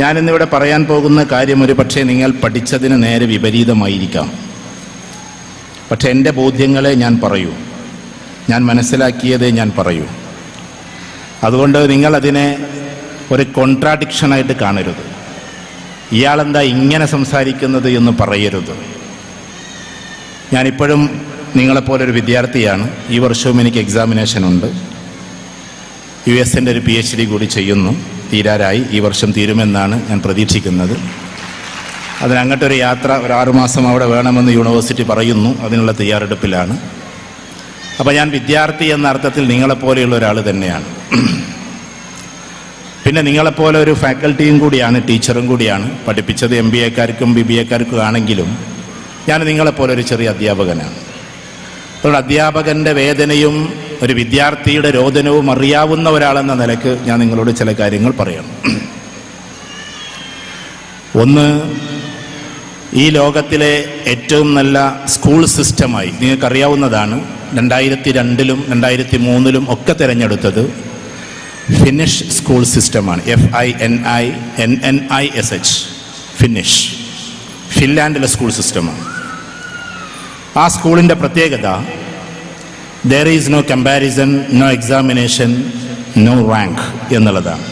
ഞാനിന്നിവിടെ പറയാൻ പോകുന്ന കാര്യം ഒരു പക്ഷേ നിങ്ങൾ പഠിച്ചതിന് നേരെ വിപരീതമായിരിക്കാം. പക്ഷെ എൻ്റെ ബോധ്യങ്ങളെ ഞാൻ പറയൂ, ഞാൻ മനസ്സിലാക്കിയതേ ഞാൻ പറയൂ. അതുകൊണ്ട് നിങ്ങളതിനെ ഒരു കോൺട്രാഡിക്ഷനായിട്ട് കാണരുത്. ഇയാളെന്താ ഇങ്ങനെ സംസാരിക്കുന്നത് എന്ന് പറയരുത്. ഞാനിപ്പോഴും നിങ്ങളെപ്പോലൊരു വിദ്യാർത്ഥിയാണ്. ഈ വർഷവും എനിക്ക് എക്സാമിനേഷൻ ഉണ്ട്. US-ൻ്റെ ഒരു PhD കൂടി ചെയ്യുന്നു. തീരാറായി, ഈ വർഷം തീരുമെന്നാണ് ഞാൻ പ്രതീക്ഷിക്കുന്നത്. അതിനങ്ങോട്ടൊരു യാത്ര ഒരു 6 മാസം അവിടെ വേണമെന്ന് യൂണിവേഴ്സിറ്റി പറയുന്നു. അതിനുള്ള തയ്യാറെടുപ്പിലാണ്. അപ്പോൾ ഞാൻ വിദ്യാർത്ഥി എന്ന അർത്ഥത്തിൽ നിങ്ങളെപ്പോലെയുള്ള ഒരാൾ തന്നെയാണ്. പിന്നെ നിങ്ങളെപ്പോലെ ഒരു ഫാക്കൽറ്റിയും കൂടിയാണ്, ടീച്ചറും കൂടിയാണ്. പഠിപ്പിച്ചത് MBA-ക്കാർക്കും BBA-ക്കാർക്കും ആണെങ്കിലും ഞാൻ നിങ്ങളെപ്പോലെ ഒരു ചെറിയ അധ്യാപകനാണ്. അതുകൊണ്ട് അധ്യാപകൻ്റെ വേദനയും ഒരു വിദ്യാർത്ഥിയുടെ രോദനവും അറിയാവുന്ന ഒരാളെന്ന നിലയ്ക്ക് ഞാൻ നിങ്ങളോട് ചില കാര്യങ്ങൾ പറയണം. ഒന്ന്, ഈ ലോകത്തിലെ ഏറ്റവും നല്ല സ്കൂൾ സിസ്റ്റമായി നിങ്ങൾക്കറിയാവുന്നതാണ് 2002-ലും 2003-ലും ഒക്കെ തിരഞ്ഞെടുത്തത് ഫിനിഷ് സ്കൂൾ സിസ്റ്റമാണ്. FINNISH, ഫിനിഷ്, ഫിൻലാൻഡിലെ സ്കൂൾ സിസ്റ്റമാണ്. ആ സ്കൂളിൻ്റെ പ്രത്യേകത there is no comparison, no examination, no rank എന്നുള്ളതാണ്.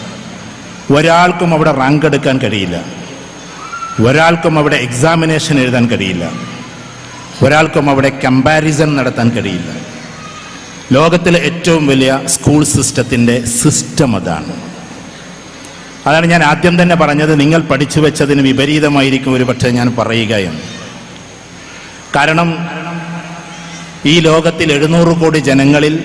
ഒരാൾക്കും അവിടെ റാങ്ക് എടുക്കാൻ കഴിയില്ല, ഒരാൾക്കും അവിടെ എക്സാമിനേഷൻ എഴുതാൻ കഴിയില്ല, ഒരാൾക്കും അവിടെ കമ്പാരിസൺ നടത്താൻ കഴിയില്ല. ലോകത്തിലെ ഏറ്റവും വലിയ സ്കൂൾ സിസ്റ്റത്തിൻ്റെ സിസ്റ്റം അതാണ്. അതാണ് ഞാൻ ആദ്യം തന്നെ പറഞ്ഞത്, നിങ്ങൾ പഠിച്ചു വെച്ചതിന് വിപരീതമായിരിക്കും ഒരു പക്ഷേ ഞാൻ പറയുകയെന്ന്. കാരണം ഈ ലോകത്തിൽ 700 കോടി ജനങ്ങളിൽ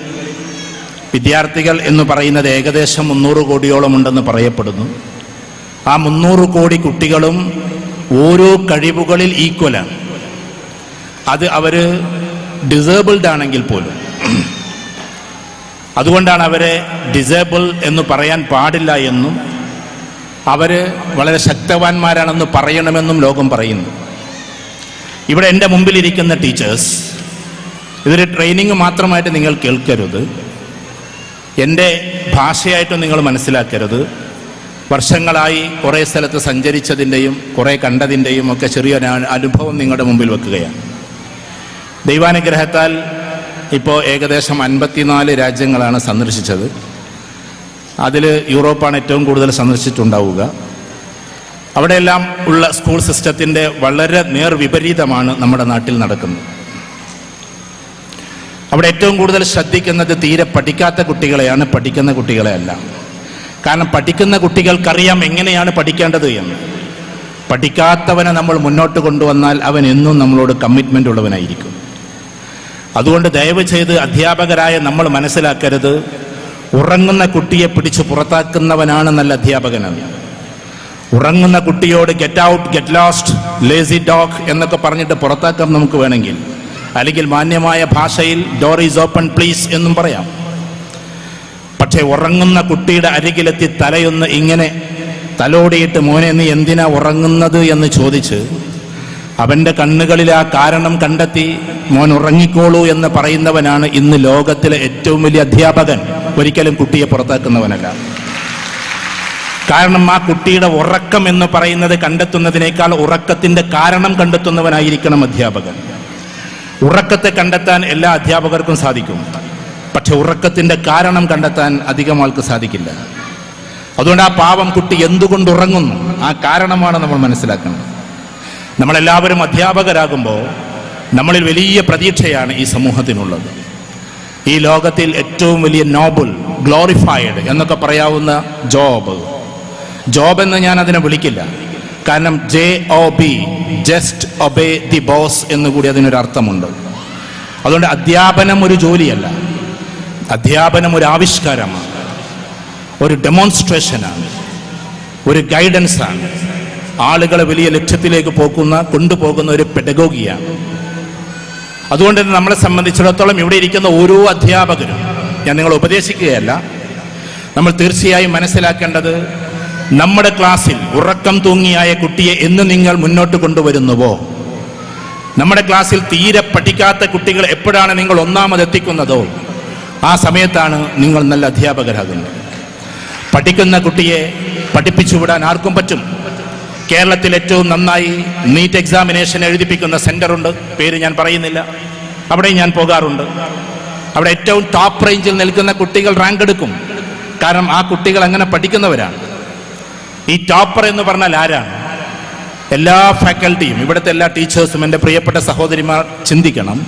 വിദ്യാർത്ഥികൾ എന്ന് പറയുന്നത് ഏകദേശം 300 കോടിയോളം ഉണ്ടെന്ന് പറയപ്പെടുന്നു. ആ 300 കോടി കുട്ടികളും ഓരോ കഴിവുകളിൽ ഈക്വലാണ്. അത് അവർ ഡിസേബിൾഡ് ആണെങ്കിൽ പോലും. അതുകൊണ്ടാണ് അവരെ ഡിസേബിൾ എന്ന് പറയാൻ പാടില്ല എന്നും അവർ വളരെ ശക്തവാന്മാരാണെന്ന് പറയണമെന്നും ലോകം പറയുന്നു. ഇവിടെ എൻ്റെ മുമ്പിലിരിക്കുന്ന ടീച്ചേഴ്സ്, ഇതൊരു ട്രെയിനിങ് മാത്രമായിട്ട് നിങ്ങൾ കേൾക്കരുത്, എൻ്റെ ഭാഷയായിട്ടും നിങ്ങൾ മനസ്സിലാക്കരുത്. വർഷങ്ങളായി കുറേ സ്ഥലത്ത് സഞ്ചരിച്ചതിൻ്റെയും കുറേ കണ്ടതിൻ്റെയും ഒക്കെ ചെറിയൊരു അനുഭവം നിങ്ങളുടെ മുമ്പിൽ വെക്കുകയാണ്. ദൈവാനുഗ്രഹത്താൽ ഇപ്പോൾ ഏകദേശം 54 രാജ്യങ്ങളാണ് സന്ദർശിച്ചത്. അതിൽ യൂറോപ്പാണ് ഏറ്റവും കൂടുതൽ സന്ദർശിച്ചിട്ടുണ്ടാവുക. അവിടെയെല്ലാം ഉള്ള സ്കൂൾ സിസ്റ്റത്തിൻ്റെ വളരെ നേർവിപരീതമാണ് നമ്മുടെ നാട്ടിൽ നടക്കുന്നത്. അവിടെ ഏറ്റവും കൂടുതൽ ശ്രദ്ധിക്കുന്നത് തീരെ പഠിക്കാത്ത കുട്ടികളെയാണ്, പഠിക്കുന്ന കുട്ടികളെ അല്ല. കാരണം പഠിക്കുന്ന കുട്ടികൾക്കറിയാം എങ്ങനെയാണ് പഠിക്കേണ്ടത് എന്ന്. പഠിക്കാത്തവനെ നമ്മൾ മുന്നോട്ട് കൊണ്ടുവന്നാൽ അവൻ എന്നും നമ്മളോട് കമ്മിറ്റ്മെൻ്റ് ഉള്ളവനായിരിക്കും. അതുകൊണ്ട് ദയവ് ചെയ്ത് അധ്യാപകരായ നമ്മൾ മനസ്സിലാക്കരുത്, ഉറങ്ങുന്ന കുട്ടിയെ പിടിച്ച് പുറത്താക്കുന്നവനാണ് നല്ല അധ്യാപകനാണ്. ഉറങ്ങുന്ന കുട്ടിയോട് get out, get lost, lazy dog എന്നൊക്കെ പറഞ്ഞിട്ട് പുറത്താക്കാം നമുക്ക് വേണമെങ്കിൽ. അല്ലെങ്കിൽ മാന്യമായ ഭാഷയിൽ ഡോർ ഈസ് ഓപ്പൺ പ്ലീസ് എന്നും പറയാം. പക്ഷേ ഉറങ്ങുന്ന കുട്ടിയുടെ അരികിലെത്തി തലയൊന്ന് ഇങ്ങനെ തലോടിയിട്ട് മോനെ നീ എന്തിനാ ഉറങ്ങുന്നത് എന്ന് ചോദിച്ച് അവൻ്റെ കണ്ണുകളിൽ ആ കാരണം കണ്ടെത്തി മോൻ ഉറങ്ങിക്കോളൂ എന്ന് പറയുന്നവനാണ് ഇന്ന് ലോകത്തിലെ ഏറ്റവും വലിയ അധ്യാപകൻ. ഒരിക്കലും കുട്ടിയെ പുറത്താക്കുന്നവനല്ല. കാരണം ആ കുട്ടിയുടെ ഉറക്കം എന്ന് പറയുന്നത് കണ്ടെത്തുന്നതിനേക്കാൾ ഉറക്കത്തിൻ്റെ കാരണം കണ്ടെത്തുന്നവനായിരിക്കണം അധ്യാപകൻ. ഉറക്കത്തെ കണ്ടെത്താൻ എല്ലാ അധ്യാപകർക്കും സാധിക്കും, പക്ഷെ ഉറക്കത്തിൻ്റെ കാരണം കണ്ടെത്താൻ അധികം ആൾക്ക് സാധിക്കില്ല. അതുകൊണ്ട് ആ പാവം കുട്ടി എന്തുകൊണ്ട് ഉറങ്ങുന്നു, ആ കാരണമാണ് നമ്മൾ മനസ്സിലാക്കുന്നത്. നമ്മളെല്ലാവരും അധ്യാപകരാകുമ്പോൾ നമ്മളിൽ വലിയ പ്രതീക്ഷയാണ് ഈ സമൂഹത്തിനുള്ളത്. ഈ ലോകത്തിൽ ഏറ്റവും വലിയ നോബിൾ, ഗ്ലോറിഫൈഡ് എന്നൊക്കെ പറയാവുന്ന ജോബ് എന്ന് ഞാൻ അതിനെ വിളിക്കില്ല. കാരണം JOB, just obey the boss എന്നുകൂടി അതിനൊരർത്ഥമുണ്ട്. അതുകൊണ്ട് അധ്യാപനം ഒരു ജോലിയല്ല, അധ്യാപനം ഒരു ആവിഷ്കാരമാണ്, ഒരു ഡെമോൺസ്ട്രേഷനാണ്, ഒരു ഗൈഡൻസാണ്, ആളുകളെ വലിയ ലക്ഷ്യത്തിലേക്ക് കൊണ്ടുപോകുന്ന ഒരു പെഡഗോഗിയാണ്. അതുകൊണ്ട് നമ്മളെ സംബന്ധിച്ചിടത്തോളം ഇവിടെ ഇരിക്കുന്ന ഓരോ അധ്യാപകരും, ഞാൻ നിങ്ങളെ ഉപദേശിക്കുകയല്ല, നമ്മൾ തീർച്ചയായും മനസ്സിലാക്കേണ്ടത്, നമ്മുടെ ക്ലാസ്സിൽ ഉറക്കം തൂങ്ങിയായ കുട്ടിയെ എന്ന് നിങ്ങൾ മുന്നോട്ട് കൊണ്ടുവരുന്നുവോ, നമ്മുടെ ക്ലാസ്സിൽ തീരെ പഠിക്കാത്ത കുട്ടികൾ എപ്പോഴാണ് നിങ്ങൾ ഒന്നാമതെത്തിക്കുന്നതോ ആ സമയത്താണ് നിങ്ങൾ നല്ല അധ്യാപകരാകുന്നത്. പഠിക്കുന്ന കുട്ടിയെ പഠിപ്പിച്ചുവിടാൻ ആർക്കും പറ്റും. കേരളത്തിൽ ഏറ്റവും നന്നായി നീറ്റ് എക്സാമിനേഷൻ എഴുതിപ്പിക്കുന്ന സെന്ററുണ്ട്, പേര് ഞാൻ പറയുന്നില്ല. അവിടെ ഞാൻ പോകാറുണ്ട്. അവിടെ ഏറ്റവും ടോപ്പ് റേഞ്ചിൽ നിൽക്കുന്ന കുട്ടികൾ റാങ്ക് എടുക്കും. കാരണം ആ കുട്ടികൾ അങ്ങനെ പഠിക്കുന്നവരാണ്. ഈ ടോപ്പർ എന്ന് പറഞ്ഞാൽ ആരാണ്? എല്ലാ ഫാക്കൽറ്റിയും, ഇവിടുത്തെ എല്ലാ ടീച്ചേഴ്സും, എൻ്റെ പ്രിയപ്പെട്ട സഹോദരിമാർ ചിന്തിക്കണം.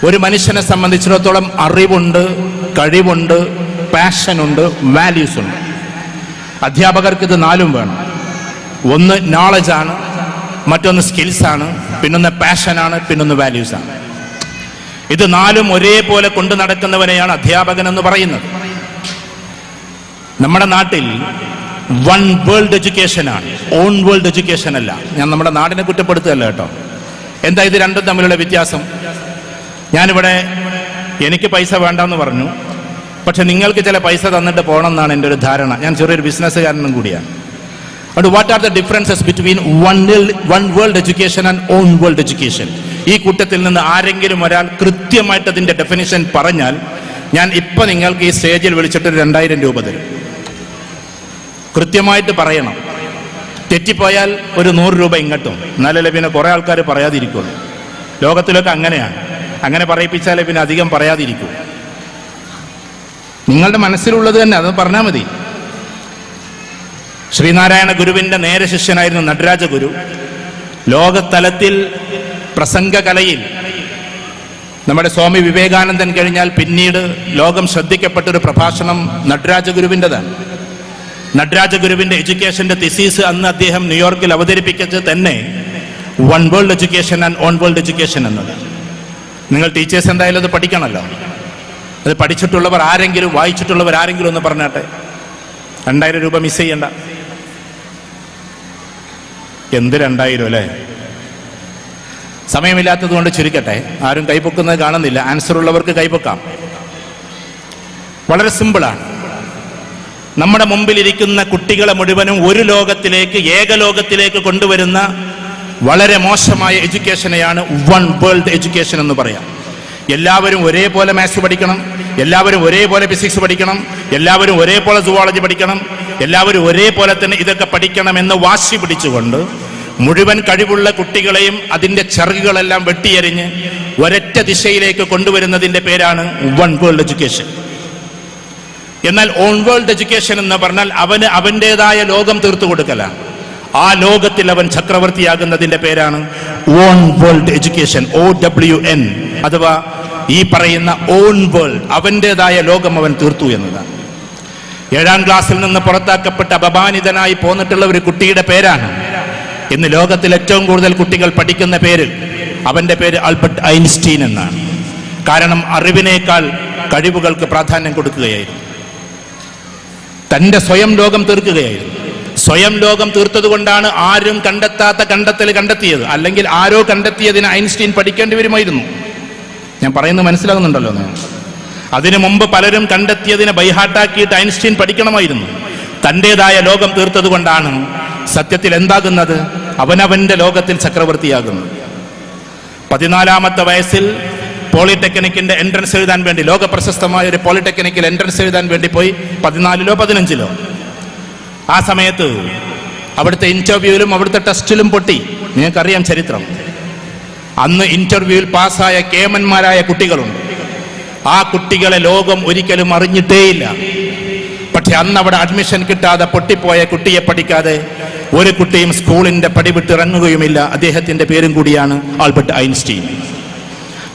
ഒരു മനുഷ്യനെ സംബന്ധിച്ചിടത്തോളം അറിവുണ്ട്, കഴിവുണ്ട്, പാഷനുണ്ട്, വാല്യൂസ് ഉണ്ട്. അധ്യാപകർക്ക് ഇത് നാലും വേണം. ഒന്ന് നോളജാണ്, മറ്റൊന്ന് സ്കിൽസാണ്, പിന്നൊന്ന് പാഷനാണ്, പിന്നൊന്ന് വാല്യൂസാണ്. ഇത് നാലും ഒരേപോലെ കൊണ്ടു നടക്കുന്നവനെയാണ് അധ്യാപകൻ എന്ന് പറയുന്നത്. നമ്മുടെ നാട്ടിൽ വൺ വേൾഡ് എഡ്യൂക്കേഷനാണ്, ഓൺ വേൾഡ് എഡ്യൂക്കേഷൻ അല്ല. ഞാൻ നമ്മുടെ നാടിനെ കുറ്റപ്പെടുത്തുകയല്ല കേട്ടോ. എന്താ ഇത് രണ്ടും തമ്മിലുള്ള വ്യത്യാസം? ഞാനിവിടെ എനിക്ക് പൈസ വേണ്ടെന്ന് പറഞ്ഞു, പക്ഷെ നിങ്ങൾക്ക് ചില പൈസ തന്നിട്ട് പോകണം എന്നാണ് എൻ്റെ ഒരു ധാരണ. ഞാൻ ചെറിയൊരു ബിസിനസ്സുകാരനും കൂടിയാണ്. അതുകൊണ്ട് what are the differences between one world education and on world education? ഈ കൂട്ടത്തിൽ നിന്ന് ആരെങ്കിലും ഒരാൾ കൃത്യമായിട്ട് അതിൻ്റെ ഡെഫിനിഷൻ പറഞ്ഞാൽ ഞാൻ ഇപ്പം നിങ്ങൾക്ക് ഈ സ്റ്റേജിൽ വിളിച്ചിട്ട് 2000 രൂപ തരും. കൃത്യമായിട്ട് പറയണം. തെറ്റിപ്പോയാൽ ഒരു 100 രൂപ ഇങ്ങോട്ടും. എന്നാലല്ലേ പിന്നെ കുറേ ആൾക്കാർ പറയാതിരിക്കുള്ളൂ. ലോകത്തിലൊക്കെ അങ്ങനെയാണ്. അങ്ങനെ പറയിപ്പിച്ചാലേ പിന്നെ അധികം പറയാതിരിക്കൂ. നിങ്ങളുടെ മനസ്സിലുള്ളത് തന്നെ അത് പറഞ്ഞാൽ മതി. ശ്രീനാരായണ ഗുരുവിൻ്റെ നേരെ ശിഷ്യനായിരുന്നു നടരാജ ഗുരു. ലോകതലത്തിൽ പ്രസംഗകലയിൽ നമ്മുടെ സ്വാമി വിവേകാനന്ദൻ കഴിഞ്ഞാൽ പിന്നീട് ലോകം ശ്രദ്ധിക്കപ്പെട്ടൊരു പ്രഭാഷണം നടരാജ ഗുരുവിൻ്റെതാണ്. നടരാജ ഗുരുവിൻ്റെ എഡ്യൂക്കേഷൻ്റെ തിസീസ് അന്ന് അദ്ദേഹം ന്യൂയോർക്കിൽ അവതരിപ്പിച്ചത് തന്നെ one world education and on world education എന്നത്. നിങ്ങൾ ടീച്ചേഴ്സ് എന്തായാലും അത് പഠിക്കണമല്ലോ. അത് പഠിച്ചിട്ടുള്ളവർ ആരെങ്കിലും, വായിച്ചിട്ടുള്ളവർ ആരെങ്കിലും ഒന്ന് പറഞ്ഞാട്ടെ. 2000 രൂപ മിസ് ചെയ്യണ്ട. എന്ത് 2000 അല്ലേ? സമയമില്ലാത്തത് കൊണ്ട് ചുരുക്കട്ടെ. ആരും കൈപ്പൊക്കുന്നത് കാണുന്നില്ല. ആൻസർ ഉള്ളവർക്ക് കൈപ്പൊക്കാം. വളരെ സിമ്പിളാണ്. നമ്മുടെ മുമ്പിലിരിക്കുന്ന കുട്ടികളെ മുഴുവനും ഒരു ലോകത്തിലേക്ക്, ഏകലോകത്തിലേക്ക് കൊണ്ടുവരുന്ന വളരെ മോശമായ എഡ്യൂക്കേഷനെയാണ് വൺ വേൾഡ് എഡ്യൂക്കേഷൻ എന്ന് പറയാം. എല്ലാവരും ഒരേപോലെ മാത്സ് പഠിക്കണം, എല്ലാവരും ഒരേപോലെ ഫിസിക്സ് പഠിക്കണം, എല്ലാവരും ഒരേപോലെ സുവോളജി പഠിക്കണം, എല്ലാവരും ഒരേപോലെ തന്നെ ഇതൊക്കെ പഠിക്കണമെന്ന് വാശി പിടിച്ചുകൊണ്ട് മുഴുവൻ കഴിവുള്ള കുട്ടികളെയും അതിൻ്റെ ചിറകുകളെല്ലാം വെട്ടിയെറിഞ്ഞ് ഒരൊറ്റ ദിശയിലേക്ക് കൊണ്ടുവരുന്നതിൻ്റെ പേരാണ് വൺ വേൾഡ് എഡ്യൂക്കേഷൻ. എന്നാൽ ഓൺ വേൾഡ് എഡ്യൂക്കേഷൻ എന്ന് പറഞ്ഞാൽ അവന് അവൻ്റെതായ ലോകം തീർത്തു കൊടുക്കലാണ്. ആ ലോകത്തിൽ അവൻ ചക്രവർത്തിയാകുന്നതിൻ്റെ പേരാണ് ഓൺ വേൾഡ് എഡ്യൂക്കേഷൻ, OWN, അഥവാ ഈ പറയുന്ന ഓൺ വേൾഡ്. അവൻ്റെതായ ലോകം അവൻ തീർത്തു എന്നതാണ്. 7ാം ക്ലാസ്സിൽ നിന്ന് പുറത്താക്കപ്പെട്ട അപമാനിതനായി പോന്നിട്ടുള്ള ഒരു കുട്ടിയുടെ പേരാണ് ഇന്ന് ലോകത്തിൽ ഏറ്റവും കൂടുതൽ കുട്ടികൾ പഠിക്കുന്ന പേര്. അവൻ്റെ പേര് ആൽബർട്ട് ഐൻസ്റ്റീൻ എന്നാണ്. കാരണം അറിവിനേക്കാൾ കഴിവുകൾക്ക് പ്രാധാന്യം കൊടുക്കുകയായിരുന്നു. തൻ്റെ സ്വയം ലോകം തീർക്കുകയായിരുന്നു. സ്വയം ലോകം തീർത്തത് കൊണ്ടാണ് ആരും കണ്ടെത്താത്ത കണ്ടെത്തൽ കണ്ടെത്തിയത്. അല്ലെങ്കിൽ ആരോ കണ്ടെത്തിയതിന് ഐൻസ്റ്റീൻ പഠിക്കേണ്ടി വരുമായിരുന്നു. ഞാൻ പറയുന്നത് മനസ്സിലാകുന്നുണ്ടല്ലോ? അതിനു മുമ്പ് പലരും കണ്ടെത്തിയതിനെ ബൈഹാർട്ടാക്കിയിട്ട് ഐൻസ്റ്റീൻ പഠിക്കണമായിരുന്നു. തൻ്റെതായ ലോകം തീർത്തത് കൊണ്ടാണ് സത്യത്തിൽ എന്താകുന്നത്? അവനവൻ്റെ ലോകത്തിൽ ചക്രവർത്തിയാകുന്നത്. 14ാമത്തെ വയസ്സിൽ പോളിടെക്നിക്കിന്റെ എൻട്രൻസ് എഴുതാൻ വേണ്ടി, ലോക പ്രശസ്തമായ ഒരു പോളിടെക്നിക്കിൽ എൻട്രൻസ് എഴുതാൻ വേണ്ടി പോയി. 14ലോ 15ലോ. ആ സമയത്ത് അവിടുത്തെ ഇന്റർവ്യൂവിലും അവിടുത്തെ ടെസ്റ്റിലും പൊട്ടി. നിങ്ങൾക്കറിയാം ചരിത്രം. അന്ന് ഇന്റർവ്യൂവിൽ പാസ്സായ കേമന്മാരായ കുട്ടികളുണ്ട്. ആ കുട്ടികളെ ലോകം ഒരിക്കലും അറിഞ്ഞിട്ടേയില്ല. പക്ഷെ അന്ന് അവിടെ അഡ്മിഷൻ കിട്ടാതെ പൊട്ടിപ്പോയ കുട്ടിയെ പഠിക്കാതെ ഒരു കുട്ടിയും സ്കൂളിന്റെ പടിവിട്ടിറങ്ങുകയുമില്ല. അദ്ദേഹത്തിന്റെ പേരും കൂടിയാണ് ആൽബർട്ട് ഐൻസ്റ്റീൻ.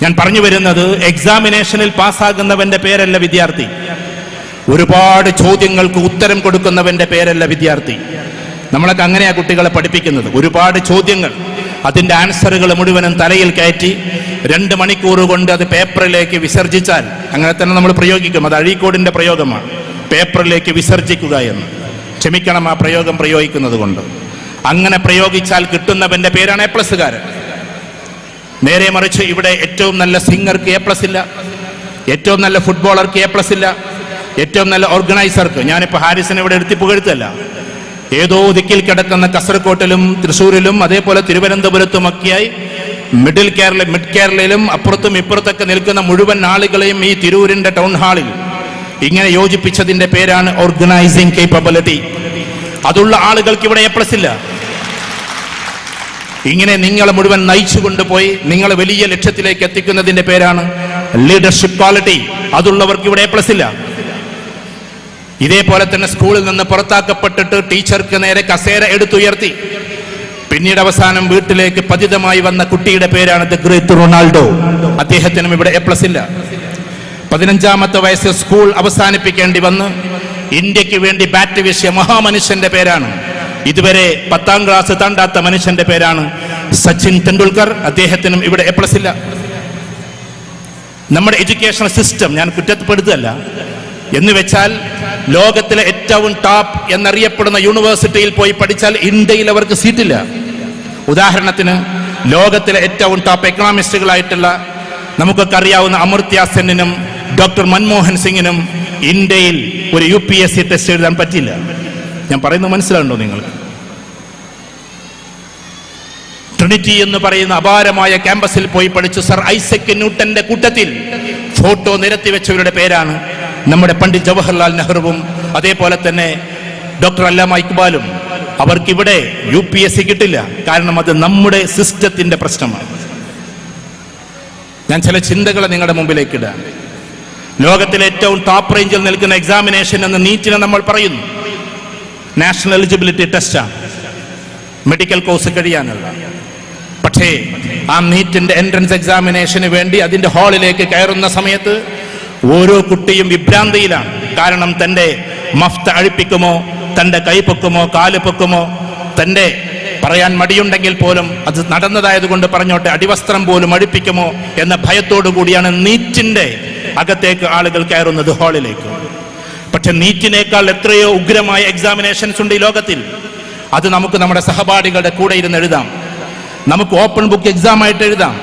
ഞാൻ പറഞ്ഞു വരുന്നത്, എക്സാമിനേഷനിൽ പാസ്സാകുന്നവന്റെ പേരല്ല വിദ്യാർത്ഥി. ഒരുപാട് ചോദ്യങ്ങൾക്ക് ഉത്തരം കൊടുക്കുന്നവന്റെ പേരല്ല വിദ്യാർത്ഥി. നമ്മളൊക്കെ അങ്ങനെയാ കുട്ടികളെ പഠിപ്പിക്കുന്നത്. ഒരുപാട് ചോദ്യങ്ങൾ, അതിന്റെ ആൻസറുകൾ മുഴുവനും തലയിൽ കയറ്റി 2 മണിക്കൂർ കൊണ്ട് അത് പേപ്പറിലേക്ക് വിസർജിച്ചാൽ, അങ്ങനെ തന്നെ നമ്മൾ പ്രയോഗിക്കും. അത് അഴീക്കോടിന്റെ പ്രയോഗമാണ്, പേപ്പറിലേക്ക് വിസർജിക്കുക എന്ന്. ക്ഷമിക്കണം ആ പ്രയോഗം പ്രയോഗിക്കുന്നത് കൊണ്ട്. അങ്ങനെ പ്രയോഗിച്ചാൽ കിട്ടുന്നവന്റെ പേരാണ് A+കാരൻ. നേരെ മറിച്ച് ഇവിടെ ഏറ്റവും നല്ല സിംഗർക്ക് A+ ഇല്ല, ഏറ്റവും നല്ല ഫുട്ബോളർക്ക് A+ ഇല്ല, ഏറ്റവും നല്ല ഓർഗനൈസർക്ക്. ഞാനിപ്പോൾ ഹാരിസിനെ ഇവിടെ എടുത്തി പുകഴ്ത്തല്ല. ഏതോ ദിക്കിൽ കിടക്കുന്ന കാസർകോട്ടിലും തൃശ്ശൂരിലും അതേപോലെ തിരുവനന്തപുരത്തുമൊക്കെയായി മിഡ് കേരളയിലും അപ്പുറത്തും ഇപ്പുറത്തൊക്കെ നിൽക്കുന്ന മുഴുവൻ ആളുകളെയും ഈ തിരൂരിന്റെ ടൗൺ ഹാളിൽ ഇങ്ങനെ യോജിപ്പിച്ചതിന്റെ പേരാണ് ഓർഗനൈസിംഗ് കേപ്പബിലിറ്റി. അതുള്ള ആളുകൾക്ക് ഇവിടെ എ പ്ലസ് ഇല്ല. ഇങ്ങനെ നിങ്ങളെ മുഴുവൻ നയിച്ചു കൊണ്ടുപോയി നിങ്ങളെ വലിയ ലക്ഷ്യത്തിലേക്ക് എത്തിക്കുന്നതിന്റെ പേരാണ് ലീഡർഷിപ്പ് ക്വാളിറ്റി. അതുള്ളവർക്ക് ഇവിടെ എ പ്ലസ് ഇല്ല. ഇതേപോലെ തന്നെ സ്കൂളിൽ നിന്ന് പുറത്താക്കപ്പെട്ടിട്ട് ടീച്ചർക്ക് നേരെ കസേര എടുത്തുയർത്തി പിന്നീട് അവസാനം വീട്ടിലേക്ക് പതിതമായി വന്ന കുട്ടിയുടെ പേരാണ് ദ ഗ്രേറ്റ് റൊണാൾഡോ. അദ്ദേഹത്തിനും ഇവിടെ എ പ്ലസ് ഇല്ല. 15-ാമത്തെ വയസ്സിൽ സ്കൂൾ അവസാനിപ്പിക്കേണ്ടി വന്ന് ഇന്ത്യക്ക് വേണ്ടി ബാറ്റ് വീശിയ മഹാമനുഷ്യന്റെ പേരാണ്, ഇതുവരെ 10ാം ക്ലാസ് താണ്ടാത്ത മനുഷ്യന്റെ പേരാണ് സച്ചിൻ തെണ്ടുൽക്കർ. അദ്ദേഹത്തിനും ഇവിടെ എ പ്ലസ് ഇല്ല. നമ്മുടെ എഡ്യൂക്കേഷണൽ സിസ്റ്റം ഞാൻ കുറ്റപ്പെടുത്തല്ല എന്ന് വെച്ചാൽ ലോകത്തിലെ ഏറ്റവും ടോപ്പ് എന്നറിയപ്പെടുന്ന യൂണിവേഴ്സിറ്റിയിൽ പോയി പഠിച്ചാൽ ഇന്ത്യയിൽ അവർക്ക് സീറ്റില്ല. ഉദാഹരണത്തിന് ലോകത്തിലെ ഏറ്റവും ടോപ്പ് എക്കണോമിസ്റ്റുകളായിട്ടുള്ള നമുക്കൊക്കെ അറിയാവുന്ന അമർത്യ സെന്നിനും ഡോക്ടർ മൻമോഹൻ സിംഗിനും ഇന്ത്യയിൽ ഒരു UPSC ടെസ്റ്റ് എഴുതാൻ പറ്റില്ല. ഞാൻ പറയുന്നത് മനസ്സിലാകുന്നുണ്ടോ നിങ്ങൾക്ക്? ട്രിനിറ്റി എന്ന് പറയുന്ന അപാരമായ ക്യാമ്പസിൽ പോയി പഠിച്ചു സർ ഐസക് ന്യൂട്ടന്റെ കൂട്ടത്തിൽ ഫോട്ടോ നിരത്തി വെച്ചവരുടെ പേരാണ് നമ്മുടെ പണ്ഡിറ്റ് ജവഹർലാൽ നെഹ്റുവും അതേപോലെ തന്നെ ഡോക്ടർ അല്ലാമ ഇക്ബാലും. അവർക്കിവിടെ UPSC കിട്ടില്ല. കാരണം അത് നമ്മുടെ സിസ്റ്റത്തിന്റെ പ്രശ്നമാണ്. ഞാൻ ചില ചിന്തകളെ നിങ്ങളുടെ മുമ്പിലേക്ക് ഇടാം. ലോകത്തിലെ ഏറ്റവും ടോപ്പ് റേഞ്ചിൽ നിൽക്കുന്ന എക്സാമിനേഷൻ എന്ന് നീറ്റിനെ നമ്മൾ പറയുന്നു. നാഷണൽ എലിജിബിലിറ്റി ടെസ്റ്റാണ്, മെഡിക്കൽ കോഴ്സ് കഴിയാനുള്ള. പക്ഷേ ആ നീറ്റിന്റെ എൻട്രൻസ് എക്സാമിനേഷന് വേണ്ടി അതിന്റെ ഹാളിലേക്ക് കയറുന്ന സമയത്ത് ഓരോ കുട്ടിയും വിഭ്രാന്തിയിലാണ്. കാരണം തന്റെ മഫ്ത അഴിപ്പിക്കുമോ, തന്റെ കൈ പൊക്കുമോ, കാല് പൊക്കുമോ, തന്റെ പറയാൻ മടിയുണ്ടെങ്കിൽ പോലും അത് നടന്നതായതുകൊണ്ട് പറഞ്ഞോട്ടെ അടിവസ്ത്രം പോലും അഴിപ്പിക്കുമോ എന്ന ഭയത്തോടു കൂടിയാണ് നീറ്റിന്റെ അകത്തേക്ക് ആളുകൾ കയറുന്നത്, ഹാളിലേക്ക്. പക്ഷെ നീറ്റിനേക്കാൾ എത്രയോ ഉഗ്രമായ എക്സാമിനേഷൻസ് ഉണ്ട് ഈ ലോകത്തിൽ. അത് നമുക്ക് നമ്മുടെ സഹപാഠികളുടെ കൂടെ ഇരുന്ന് എഴുതാം. നമുക്ക് ഓപ്പൺ ബുക്ക് എക്സാം ആയിട്ട് എഴുതാം.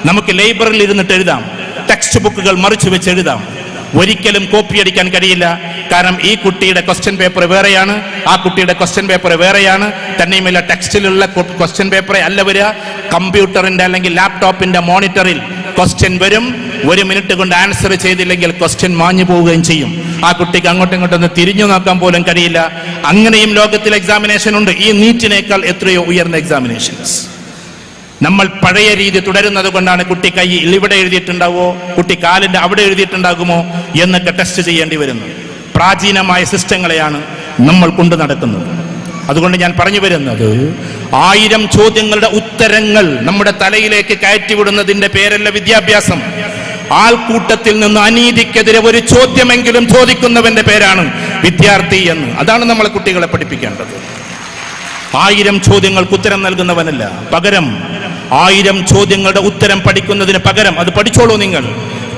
നമുക്ക് ലൈബ്രറിയിൽ ഇരുന്നിട്ട് എഴുതാം. ടെക്സ്റ്റ് ബുക്കുകൾ മറിച്ചു വെച്ച് എഴുതാം. ഒരിക്കലും കോപ്പി അടിക്കാൻ കഴിയില്ല. കാരണം ഈ കുട്ടിയുടെ ക്വസ്റ്റ്യൻ പേപ്പർ വേറെയാണ്, ആ കുട്ടിയുടെ ക്വസ്റ്റ്യൻ പേപ്പർ വേറെയാണ്. തന്നെയുമല്ല ടെക്സ്റ്റിലുള്ള ക്വസ്റ്റ്യൻ പേപ്പറെ അല്ല വരിക, കമ്പ്യൂട്ടറിന്റെ അല്ലെങ്കിൽ ലാപ്ടോപ്പിന്റെ മോണിറ്ററിൽ ക്വസ്റ്റ്യൻ വരും. 1 മിനിറ്റ് കൊണ്ട് ആൻസർ ചെയ്തില്ലെങ്കിൽ ക്വസ്റ്റ്യൻ മാഞ്ഞു പോവുകയും ചെയ്യും. ആ കുട്ടിക്ക് അങ്ങോട്ടും ഇങ്ങോട്ടൊന്ന് തിരിഞ്ഞു നോക്കാൻ പോലും കഴിയില്ല. അങ്ങനെയും ലോകത്തിൽ എക്സാമിനേഷൻ ഉണ്ട്. ഈ നീറ്റിനേക്കാൾ എത്രയോ ഉയർന്ന എക്സാമിനേഷൻസ്. നമ്മൾ പഴയ രീതി തുടരുന്നത് കൊണ്ടാണ് കുട്ടി കൈ ഇവിടെ എഴുതിയിട്ടുണ്ടാവോ, കുട്ടി കാലിന്റെ അവിടെ എഴുതിയിട്ടുണ്ടാകുമോ എന്നൊക്കെ ടെസ്റ്റ് ചെയ്യേണ്ടി വരുന്നത്. പ്രാചീനമായ സിസ്റ്റങ്ങളെയാണ് നമ്മൾ കൊണ്ടു നടക്കുന്നത്. അതുകൊണ്ട് ഞാൻ പറഞ്ഞു വരുന്നത് 1000 ചോദ്യങ്ങളുടെ ഉത്തരങ്ങൾ നമ്മുടെ തലയിലേക്ക് കയറ്റിവിടുന്നതിന്റെ പേരല്ല വിദ്യാഭ്യാസം. ആൾക്കൂട്ടത്തിൽ നിന്ന് അനീതിക്കെതിരെ ഒരു ചോദ്യമെങ്കിലും ചോദിക്കുന്നവന്റെ പേരാണ് വിദ്യാർത്ഥി എന്ന്. അതാണ് നമ്മളെ കുട്ടികളെ പഠിപ്പിക്കേണ്ടത്. 1000 ചോദ്യങ്ങൾക്ക് ഉത്തരം നൽകുന്നവനല്ല, പകരം 1000 ചോദ്യങ്ങളുടെ ഉത്തരം പഠിക്കുന്നതിന് പകരം അത് പഠിച്ചോളൂ നിങ്ങൾ.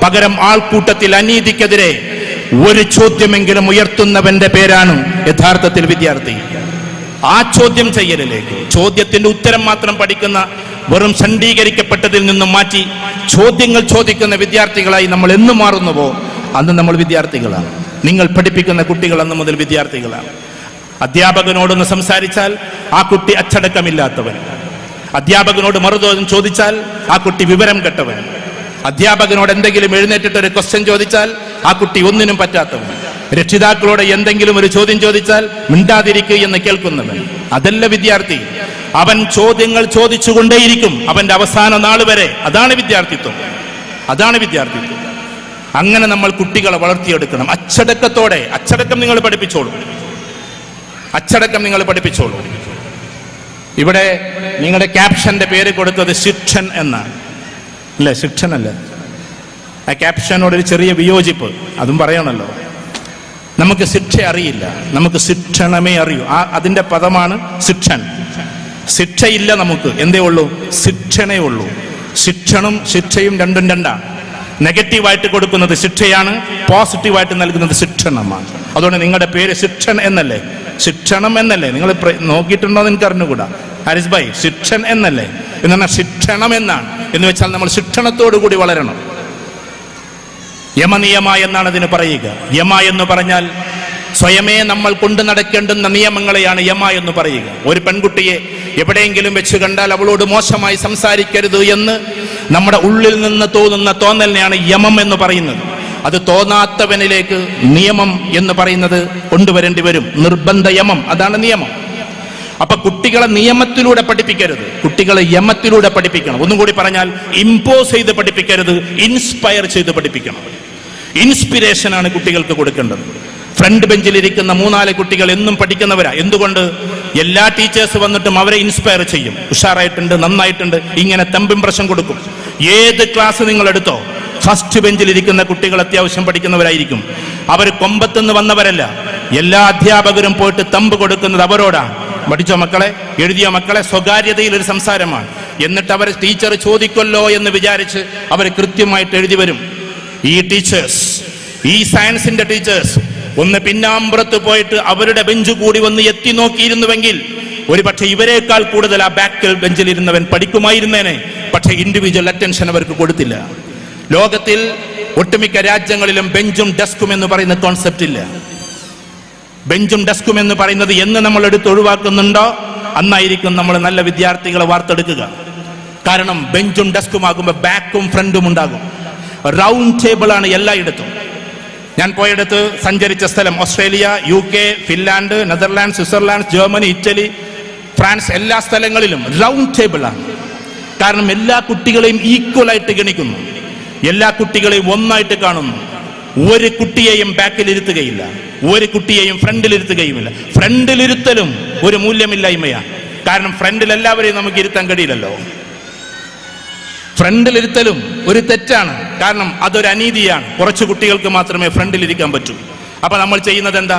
പകരം ആൾക്കൂട്ടത്തിൽ അനീതിക്കെതിരെ ഒരു ചോദ്യമെങ്കിലും ഉയർത്തുന്നവന്റെ പേരാണ് യഥാർത്ഥത്തിൽ വിദ്യാർത്ഥി. ആ ചോദ്യം ചെയ്യലിലേക്ക്, ചോദ്യത്തിന്റെ ഉത്തരം മാത്രം പഠിക്കുന്ന വെറും ഷണ്ഡീകരിക്കപ്പെട്ടതിൽ നിന്നും മാറ്റി ചോദ്യങ്ങൾ ചോദിക്കുന്ന വിദ്യാർത്ഥികളായി നമ്മൾ എന്ന് മാറുന്നുവോ അന്ന് നമ്മൾ വിദ്യാർത്ഥികളാണ്. നിങ്ങൾ പഠിപ്പിക്കുന്ന കുട്ടികൾ അന്ന് മുതൽ വിദ്യാർത്ഥികളാണ്. അധ്യാപകനോടൊന്ന് സംസാരിച്ചാൽ ആ കുട്ടി അച്ചടക്കമില്ലാത്തവൻ. അധ്യാപകനോട് മറുചോദ്യം ചോദിച്ചാൽ ആ കുട്ടി വിവരം കെട്ടവൻ. അധ്യാപകനോട് എന്തെങ്കിലും എഴുന്നേറ്റിട്ട് ഒരു ക്വസ്റ്റ്യൻ ചോദിച്ചാൽ ആ കുട്ടി ഒന്നിനും പറ്റാത്തവൻ. രക്ഷിതാക്കളോട് എന്തെങ്കിലും ഒരു ചോദ്യം ചോദിച്ചാൽ മിണ്ടാതിരിക്കുക എന്ന് കേൾക്കുന്നവൻ. അതല്ല വിദ്യാർത്ഥി. അവൻ ചോദ്യങ്ങൾ ചോദിച്ചുകൊണ്ടേയിരിക്കും അവന്റെ അവസാന നാൾ വരെ. അതാണ് വിദ്യാർത്ഥിത്വം. അതാണ് വിദ്യാർത്ഥിത്വം. അങ്ങനെ നമ്മൾ കുട്ടികളെ വളർത്തിയെടുക്കണം അച്ചടക്കത്തോടെ. അച്ചടക്കം നിങ്ങൾ പഠിപ്പിച്ചോളൂ. അച്ചടക്കം നിങ്ങൾ പഠിപ്പിച്ചോളൂ. ഇവിടെ നിങ്ങളുടെ ക്യാപ്ഷന്റെ പേര് കൊടുത്തത് ശിക്ഷൻ എന്നാണ് അല്ലേ? ശിക്ഷൻ അല്ല. ആ ക്യാപ്ഷനോടൊരു ചെറിയ വിയോജിപ്പ് അതും പറയണല്ലോ. നമുക്ക് ശിക്ഷ അറിയില്ല, നമുക്ക് ശിക്ഷണമേ അറിയൂ. അതിന്റെ പദമാണ് ശിക്ഷൻ. ശിക്ഷയില്ല നമുക്ക്. എന്തേ ഉള്ളൂ? ശിക്ഷണേ ഉള്ളൂ. ശിക്ഷണും ശിക്ഷയും രണ്ടും രണ്ടാണ്. നെഗറ്റീവായിട്ട് കൊടുക്കുന്നത് ശിക്ഷയാണ്, പോസിറ്റീവായിട്ട് നൽകുന്നത് ശിക്ഷണമാണ്. അതുകൊണ്ട് നിങ്ങളുടെ പേര് ശിക്ഷൻ എന്നല്ലേ, ശിക്ഷണം എന്നല്ലേ? നിങ്ങൾ നോക്കിയിട്ടുണ്ടോ എന്ന് എനിക്ക് അറിഞ്ഞുകൂടാ. ഹാരിസ് ഭായ്, ശിക്ഷൻ എന്നല്ലേ? എന്ന് പറഞ്ഞാൽ ശിക്ഷണം എന്നാണ്. എന്ന് വെച്ചാൽ നമ്മൾ ശിക്ഷണത്തോടു കൂടി വളരണം. യമനിയമ എന്നാണ് അതിന് പറയുക. യമ എന്ന് പറഞ്ഞാൽ സ്വയമേ നമ്മൾ കൊണ്ടു നടക്കേണ്ടുന്ന നിയമങ്ങളെയാണ് യമ എന്ന് പറയുക. ഒരു പെൺകുട്ടിയെ എവിടെയെങ്കിലും വെച്ച് കണ്ടാൽ അവളോട് മോശമായി സംസാരിക്കരുത് എന്ന് നമ്മുടെ ഉള്ളിൽ നിന്ന് തോന്നുന്ന തോന്നലിനെയാണ് യമം എന്ന് പറയുന്നത്. അത് തോന്നാത്തവനിലേക്ക് നിയമം എന്ന് പറയുന്നത് കൊണ്ടുവരേണ്ടി വരും. നിർബന്ധ യമം, അതാണ് നിയമം. അപ്പൊ കുട്ടികളെ നിയമത്തിലൂടെ പഠിപ്പിക്കരുത്, കുട്ടികളെ യമത്തിലൂടെ പഠിപ്പിക്കണം. ഒന്നും കൂടി പറഞ്ഞാൽ ഇമ്പോസ് ചെയ്ത് പഠിപ്പിക്കരുത്, ഇൻസ്പയർ ചെയ്ത് പഠിപ്പിക്കണം. ഇൻസ്പിരേഷനാണ് കുട്ടികൾക്ക് കൊടുക്കേണ്ടത്. ഫ്രണ്ട് ബെഞ്ചിലിരിക്കുന്ന 3-4 കുട്ടികൾ എന്നും പഠിക്കുന്നവരാ. എന്തുകൊണ്ട്? എല്ലാ ടീച്ചേഴ്സ് വന്നിട്ടും അവരെ ഇൻസ്പയർ ചെയ്യും. ഉഷാറായിട്ടുണ്ട്, നന്നായിട്ടുണ്ട്, ഇങ്ങനെ തമ്പിംപ്രഷം കൊടുക്കും. ഏത് ക്ലാസ് നിങ്ങൾ എടുത്തോ, ഫസ്റ്റ് ബെഞ്ചിലിരിക്കുന്ന കുട്ടികൾ അത്യാവശ്യം പഠിക്കുന്നവരായിരിക്കും. അവർ കൊമ്പത്തുനിന്ന് വന്നവരല്ല. എല്ലാ അധ്യാപകരും പോയിട്ട് തമ്പ് കൊടുക്കുന്നത് അവരോടാണ്. പഠിച്ചോ മക്കളെ, എഴുതിയോ മക്കളെ, സ്വകാര്യതയിൽ ഒരു സംസാരമാണ്. എന്നിട്ട് അവർ ടീച്ചർ ചോദിക്കുമല്ലോ എന്ന് വിചാരിച്ച് അവർ കൃത്യമായിട്ട് എഴുതി വരും. ഈ ടീച്ചേഴ്സ്, ഈ സയൻസിന്റെ ടീച്ചേഴ്സ് ഒന്ന് പിന്നാമ്പുറത്ത് പോയിട്ട് അവരുടെ ബെഞ്ച് കൂടി വന്ന് എത്തി നോക്കിയിരുന്നുവെങ്കിൽ ഒരു പക്ഷെ ഇവരെക്കാൾ കൂടുതൽ ആ ബാക്കിൽ ബെഞ്ചിലിരുന്നവൻ പഠിക്കുമായിരുന്നേനെ. പക്ഷെ ഇൻഡിവിജ്വൽ അറ്റൻഷൻ അവർക്ക് കൊടുത്തില്ല. ലോകത്തിൽ ഒട്ടുമിക്ക രാജ്യങ്ങളിലും ബെഞ്ചും ഡെസ്കും എന്ന് പറയുന്ന കോൺസെപ്റ്റ് ഇല്ല. ബെഞ്ചും ഡെസ്കും എന്ന് പറയുന്നത് എന്ന് നമ്മൾ എടുത്ത് ഒഴിവാക്കുന്നുണ്ടോ അന്നായിരിക്കും നമ്മൾ നല്ല വിദ്യാർത്ഥികളെ വാർത്തെടുക്കുക. കാരണം ബെഞ്ചും ഡെസ്കും ആകുമ്പോൾ ബാക്കും ഫ്രണ്ടും ഉണ്ടാകും. റൗണ്ട് ടേബിൾ ആണ് എല്ലായിടത്തും. ഞാൻ പോയിടത്ത് സഞ്ചരിച്ച സ്ഥലം Australia, UK, Finland, Netherland, Switzerland, Germany, Italy, France, എല്ലാ സ്ഥലങ്ങളിലും റൗണ്ട് ടേബിൾ ആണ്. കാരണം എല്ലാ കുട്ടികളെയും ഈക്വൽ ആയിട്ട് ഗണിക്കുന്നു, എല്ലാ കുട്ടികളെയും ഒന്നായിട്ട് കാണുന്നു. ഒരു കുട്ടിയെയും ബാക്കിലിരുത്തുകയില്ല, ഒരു കുട്ടിയെയും ഫ്രണ്ടിലിരുത്തുകയുമില്ല. ഫ്രണ്ടിലിരുത്തലും ഒരു മൂല്യമില്ലായ്മയാണ്. കാരണം ഫ്രണ്ടിൽ എല്ലാവരെയും നമുക്ക് ഇരുത്താൻ കഴിയില്ലല്ലോ. ഫ്രണ്ടിലിരുത്തലും ഒരു തെറ്റാണ്. കാരണം അതൊരു അനീതിയാണ്. കുറച്ച് കുട്ടികൾക്ക് മാത്രമേ ഫ്രണ്ടിലിരിക്കാൻ പറ്റൂ. അപ്പൊ നമ്മൾ ചെയ്യുന്നത് എന്താ?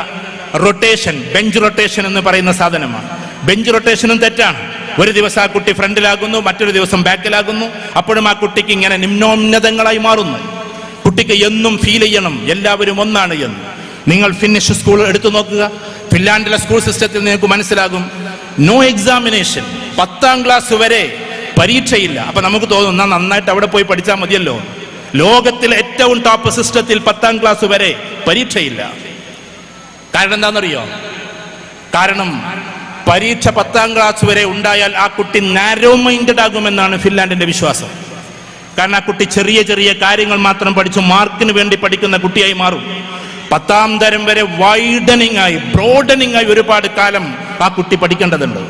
റൊട്ടേഷൻ, ബെഞ്ച് റൊട്ടേഷൻ എന്ന് പറയുന്ന സാധനമാണ്. ബെഞ്ച് റൊട്ടേഷനും തെറ്റാണ്. ഒരു ദിവസം ആ കുട്ടി ഫ്രണ്ടിലാകുന്നു, മറ്റൊരു ദിവസം ബാക്കിലാകുന്നു. അപ്പോഴും ആ കുട്ടിക്ക് ഇങ്ങനെ നിമ്നോന്നതങ്ങളായി മാറുന്നു. കുട്ടിക്ക് എന്നും ഫീൽ ചെയ്യണം എല്ലാവരും ഒന്നാണ് എന്ന്. നിങ്ങൾ ഫിന്നിഷ് സ്കൂൾ എടുത്തു നോക്കുക. ഫിൻലാൻഡിലെ സ്കൂൾ സിസ്റ്റത്തിൽ നിങ്ങൾക്ക് മനസ്സിലാകും, നോ എക്സാമിനേഷൻ. 10ാം ക്ലാസ് വരെ പരീക്ഷയില്ല. അപ്പൊ നമുക്ക് തോന്നും നന്നായിട്ട് അവിടെ പോയി പഠിച്ചാൽ മതിയല്ലോ. ലോകത്തിലെ ഏറ്റവും ടോപ്പ് സിസ്റ്റത്തിൽ 10ാം ക്ലാസ് വരെ പരീക്ഷയില്ല. കാരണം എന്താണെന്നറിയോ? കാരണം പരീക്ഷ 10ാം ക്ലാസ് വരെ ഉണ്ടായാൽ ആ കുട്ടി നാരോ മൈൻഡഡ് ആകുമെന്നാണ് ഫിൻലാൻഡിന്റെ വിശ്വാസം. കാരണം ആ കുട്ടി ചെറിയ ചെറിയ കാര്യങ്ങൾ മാത്രം പഠിച്ചു മാർക്കിന് വേണ്ടി പഠിക്കുന്ന കുട്ടിയായി മാറും. 10ാം തരം വരെ വൈഡനിങ് ആയി, ബ്രോഡനിങ് ആയി ഒരുപാട് കാലം ആ കുട്ടി പഠിക്കേണ്ടതുണ്ട്.